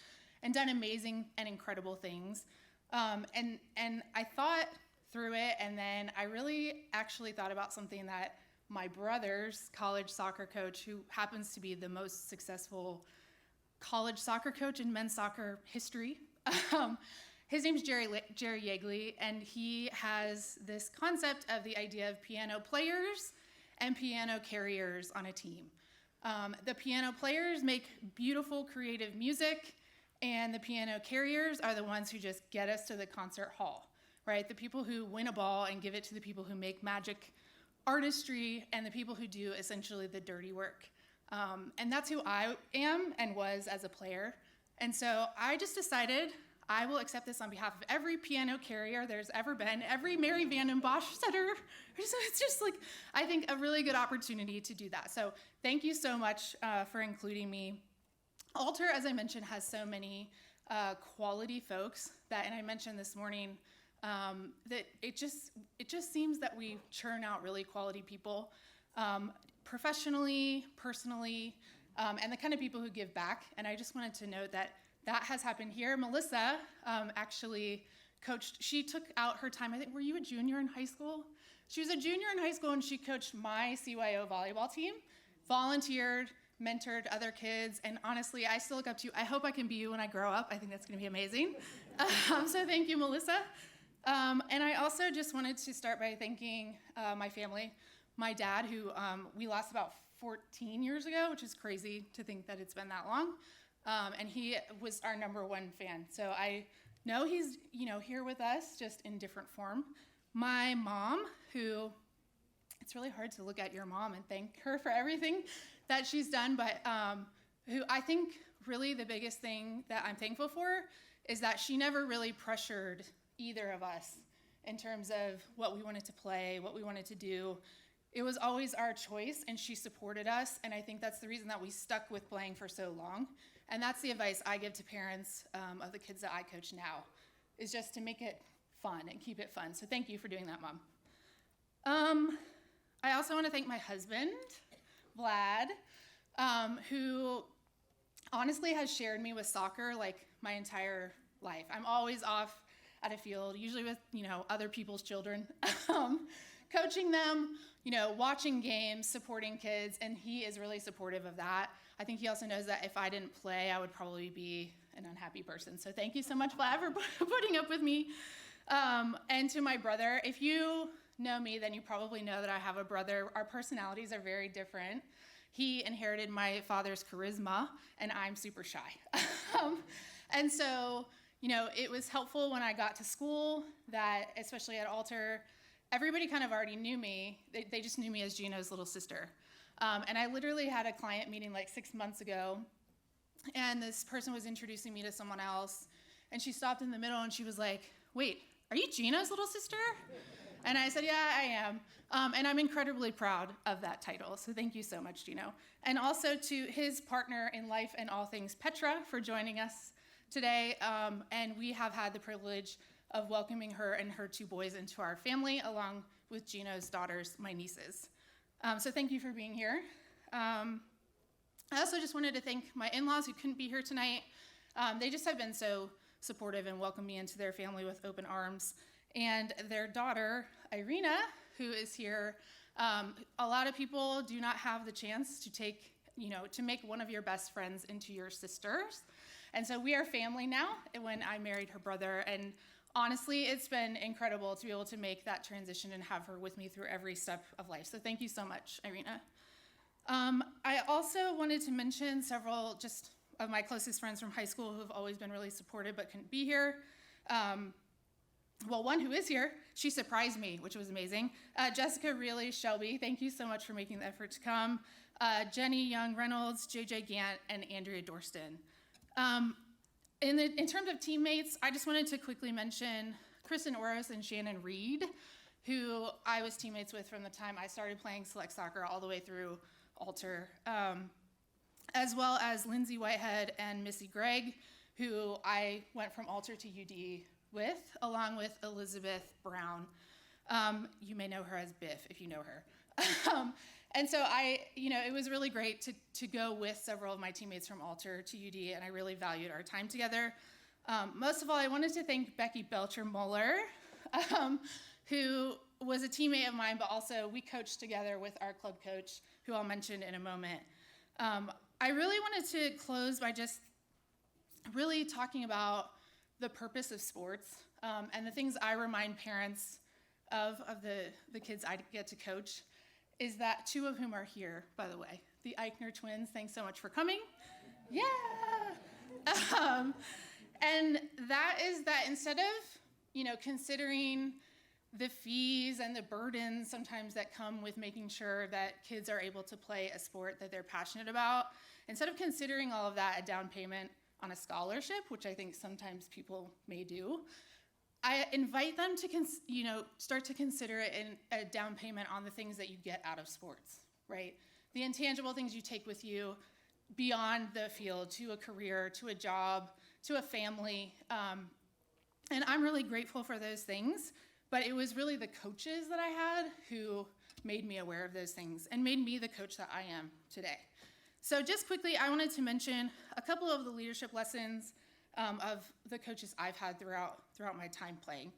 and done amazing and incredible things. And I thought through it, and then I really actually thought about something that my brother's college soccer coach, who happens to be the most successful college soccer coach in men's soccer history, his name's Jerry Yeagley, and he has this concept of the idea of piano players and piano carriers on a team. The piano players make beautiful, creative music, and the piano carriers are the ones who just get us to the concert hall, right? The people who win a ball and give it to the people who make magic artistry and the people who do essentially the dirty work. And that's who I am and was as a player. And so I just decided I will accept this on behalf of every piano carrier there's ever been, every Mary Van den Bosch setter. So it's just like, I think, a really good opportunity to do that. So thank you so much for including me. Altar, as I mentioned, has so many quality folks that, and I mentioned this morning, that it just seems that we churn out really quality people, professionally, personally, and the kind of people who give back. And I just wanted to note that has happened here. Melissa actually coached, she took out her time, I think, were you a junior in high school? She was a junior in high school and she coached my CYO volleyball team, volunteered, mentored other kids, and honestly, I still look up to you. I hope I can be you when I grow up. I think that's gonna be amazing. So thank you, Melissa. And I also just wanted to start by thanking my family. My dad, who we lost about 14 years ago, which is crazy to think that it's been that long. And he was our #1 fan. So I know he's, here with us, just in different form. My mom, who, it's really hard to look at your mom and thank her for everything that she's done, but who I think really the biggest thing that I'm thankful for is that she never really pressured either of us in terms of what we wanted to play, what we wanted to do. It was always our choice, and she supported us, and I think that's the reason that we stuck with playing for so long. And that's the advice I give to parents of the kids that I coach now, is just to make it fun and keep it fun. So thank you for doing that, Mom. I also want to thank my husband, Vlad, who honestly has shared me with soccer like my entire life. I'm always off at a field, usually with, other people's children, coaching them, watching games, supporting kids, and he is really supportive of that. I think he also knows that if I didn't play, I would probably be an unhappy person. So thank you so much, Vlad, for putting up with me. And to my brother, if you know me, then you probably know that I have a brother. Our personalities are very different. He inherited my father's charisma, and I'm super shy. And so, it was helpful when I got to school that, especially at Altar, everybody kind of already knew me. They just knew me as Gino's little sister. And I literally had a client meeting like 6 months ago, and this person was introducing me to someone else, and she stopped in the middle and she was like, "Wait, are you Gino's little sister?" And I said, "Yeah, I am." And I'm incredibly proud of that title, so thank you so much, Gino. And also to his partner in life and all things, Petra, for joining us today. And we have had the privilege of welcoming her and her 2 boys into our family, along with Gino's daughters, my nieces. So thank you for being here. I also just wanted to thank my in-laws who couldn't be here tonight. They just have been so supportive and welcomed me into their family with open arms. And their daughter, Irina, who is here, a lot of people do not have the chance to take, to make one of your best friends into your sisters. And so we are family now, when I married her brother. And honestly, it's been incredible to be able to make that transition and have her with me through every step of life. So thank you so much, Irina. I also wanted to mention several just of my closest friends from high school who have always been really supportive but couldn't be here. Well, one who is here, she surprised me, which was amazing. Jessica Reilly Shelby, thank you so much for making the effort to come. Jenny Young Reynolds, JJ Gant, and Andrea Dorston. In terms of teammates, I just wanted to quickly mention Kristen Oros and Shannon Reed, who I was teammates with from the time I started playing select soccer all the way through Altar, as well as Lindsay Whitehead and Missy Gregg, who I went from Altar to UD with, along with Elizabeth Brown. You may know her as Biff if you know her. And so it was really great to go with several of my teammates from Altar to UD, and I really valued our time together. Most of all, I wanted to thank Becky Belcher-Muller, who was a teammate of mine, but also we coached together with our club coach, who I'll mention in a moment. I really wanted to close by just really talking about the purpose of sports and the things I remind parents of the kids I get to coach, is that 2 of whom are here, by the way. The Eichner twins, thanks so much for coming. Yeah! And that is that instead of, considering the fees and the burdens sometimes that come with making sure that kids are able to play a sport that they're passionate about, instead of considering all of that a down payment on a scholarship, which I think sometimes people may do, I invite them to start to consider it a down payment on the things that you get out of sports, right? The intangible things you take with you beyond the field to a career, to a job, to a family. And I'm really grateful for those things, but it was really the coaches that I had who made me aware of those things and made me the coach that I am today. So just quickly, I wanted to mention a couple of the leadership lessons of the coaches I've had throughout my time playing.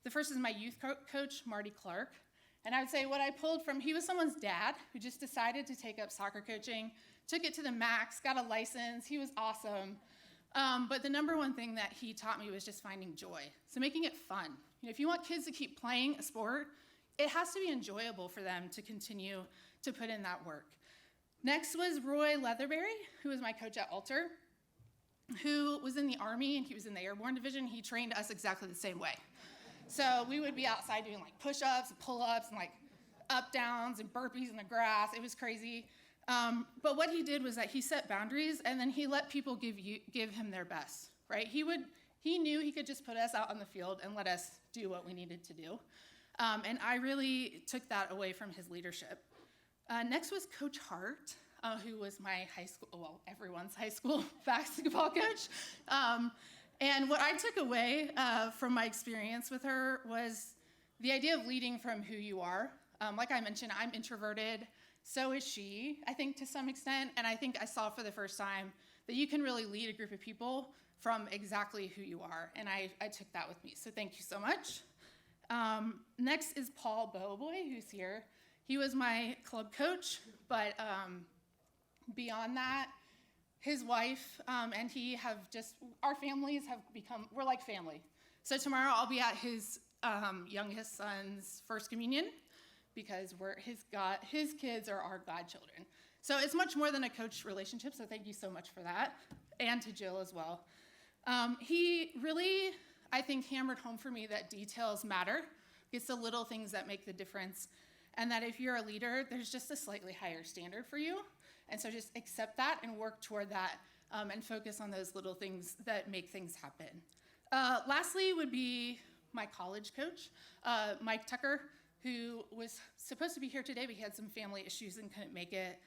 The first is my youth coach, Marty Clark. And I would say what I pulled from, he was someone's dad who just decided to take up soccer coaching, took it to the max, got a license. He was awesome. But the number one thing that he taught me was just finding joy. So making it fun. If you want kids to keep playing a sport, it has to be enjoyable for them to continue to put in that work. Next was Roy Leatherberry, who was my coach at Alter, who was in the Army and he was in the Airborne Division. He trained us exactly the same way. So we would be outside doing like push-ups and pull-ups and like up-downs and burpees in the grass. It was crazy. But what he did was that he set boundaries and then he let people give him their best, right? He knew he could just put us out on the field and let us do what we needed to do. And I really took that away from his leadership. Next was Coach Hart, who was my high school, well, everyone's high school basketball coach. And what I took away from my experience with her was the idea of leading from who you are. Like I mentioned, I'm introverted. So is she, I think, to some extent. And I think I saw for the first time that you can really lead a group of people from exactly who you are. And I took that with me. So thank you so much. Next is Paul Boboy, who's here. He was my club coach, but beyond that, his wife and he have just, our families have become, we're like family. So tomorrow I'll be at his youngest son's first communion because his kids are our godchildren. So it's much more than a coach relationship, so thank you so much for that, and to Jill as well. He really, I think, hammered home for me that details matter. It's the little things that make the difference, and that if you're a leader, there's just a slightly higher standard for you. And so just accept that and work toward that and focus on those little things that make things happen. Lastly would be my college coach, Mike Tucker, who was supposed to be here today, but he had some family issues and couldn't make it.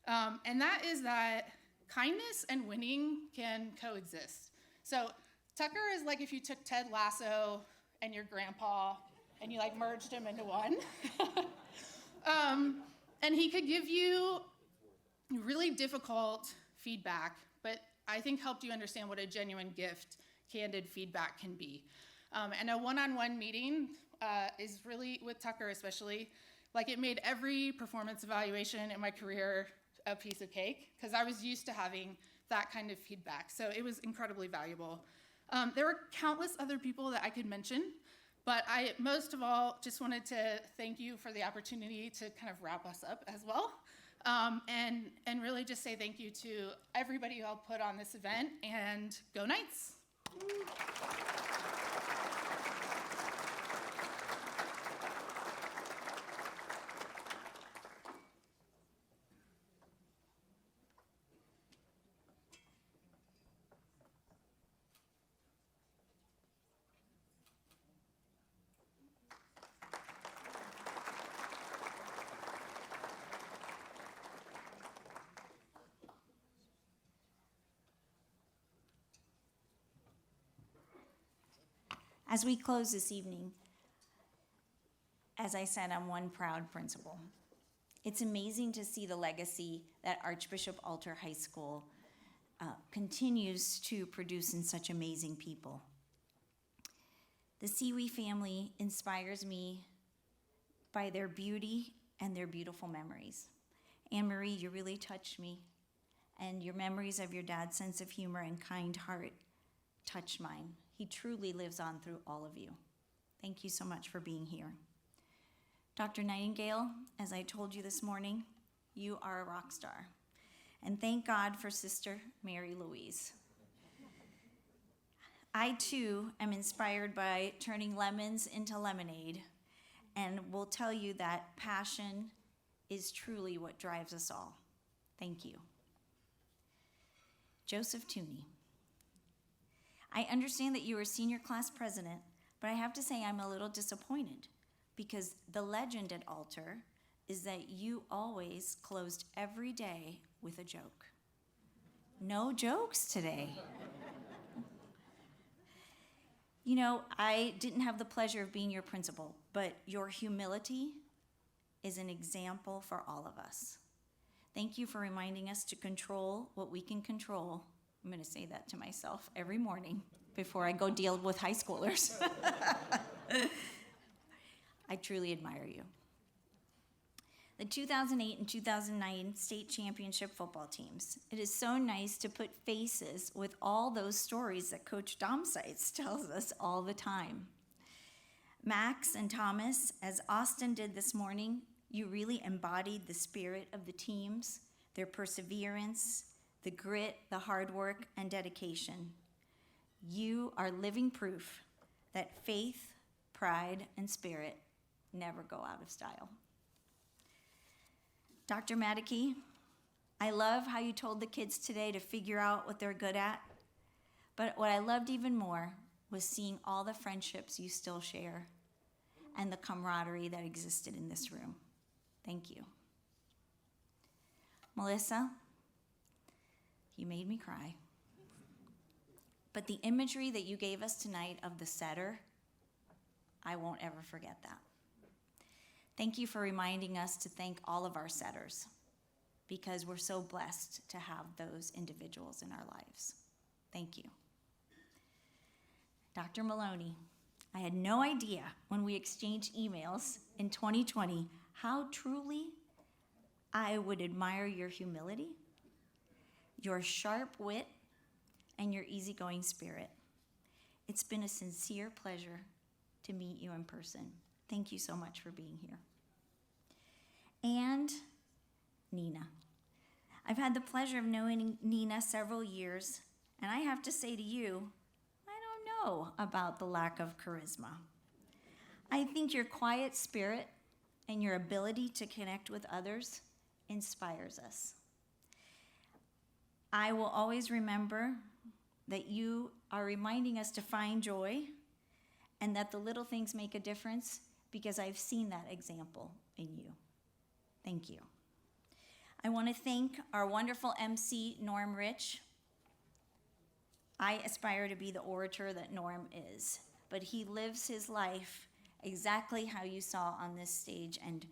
And that is that kindness and winning can coexist. So Tucker is like if you took Ted Lasso and your grandpa and you like merged them into one. And he could give you really difficult feedback, but I think helped you understand what a genuine gift, candid feedback can be. And a one-on-one meeting is really, with Tucker especially, like it made every performance evaluation in my career a piece of cake, because I was used to having that kind of feedback. So it was incredibly valuable. There were countless other people that I could mention, but I, most of all, just wanted to thank you for the opportunity to kind of wrap us up as well. And really just say thank you to everybody who helped put on this event, and go Knights! As we close this evening, as I said, I'm one proud principal. It's amazing to see the legacy that Archbishop Alter High School continues to produce in such amazing people. The Siwi family inspires me by their beauty and their beautiful memories. Anne Marie, you really touched me, and your memories of your dad's sense of humor and kind heart touched mine. He truly lives on through all of you. Thank you so much for being here. Dr. Nightingale, as I told you this morning, you are a rock star. And thank God for Sister Mary Louise. I too am inspired by turning lemons into lemonade, and will tell you that passion is truly what drives us all. Thank you. Joseph Tooney, I understand that you were senior class president, but I have to say I'm a little disappointed because the legend at Altar is that you always closed every day with a joke. No jokes today. You know, I didn't have the pleasure of being your principal, but your humility is an example for all of us. Thank you for reminding us to control what we can control. I'm going to say that to myself every morning before I go deal with high schoolers. I truly admire you. The 2008 and 2009 state championship football teams. It is so nice to put faces with all those stories that Coach Domsites tells us all the time. Max and Thomas, as Austin did this morning, you really embodied the spirit of the teams, their perseverance, the grit, the hard work, and dedication. You are living proof that faith, pride, and spirit never go out of style. Dr. Madeke, I love how you told the kids today to figure out what they're good at, but what I loved even more was seeing all the friendships you still share and the camaraderie that existed in this room. Thank you. Melissa, you made me cry. But the imagery that you gave us tonight of the setter, I won't ever forget that. Thank you for reminding us to thank all of our setters because we're so blessed to have those individuals in our lives. Thank you. Dr. Maloney, I had no idea when we exchanged emails in 2020 how truly I would admire your humility, your sharp wit, and your easygoing spirit. It's been a sincere pleasure to meet you in person. Thank you so much for being here. And Nina. I've had the pleasure of knowing Nina several years, and I have to say to you, I don't know about the lack of charisma. I think your quiet spirit and your ability to connect with others inspires us. I will always remember that you are reminding us to find joy and that the little things make a difference because I've seen that example in you. Thank you. I want to thank our wonderful MC, Norm Rich. I aspire to be the orator that Norm is, but he lives his life exactly how you saw on this stage, and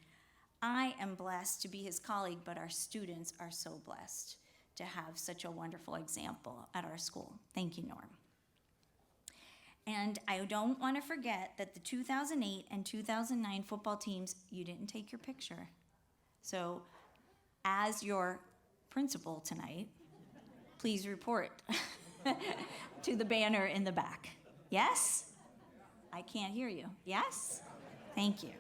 I am blessed to be his colleague, but our students are so blessed to have such a wonderful example at our school. Thank you, Norm. And I don't want to forget that the 2008 and 2009 football teams, you didn't take your picture. So as your principal tonight, please report to the banner in the back. Yes? I can't hear you. Yes? Thank you.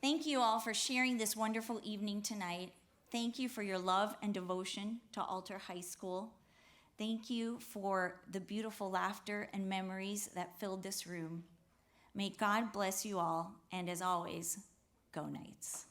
Thank you all for sharing this wonderful evening tonight. Thank you for your love and devotion to Altar High School. Thank you for the beautiful laughter and memories that filled this room. May God bless you all, and as always, go Knights.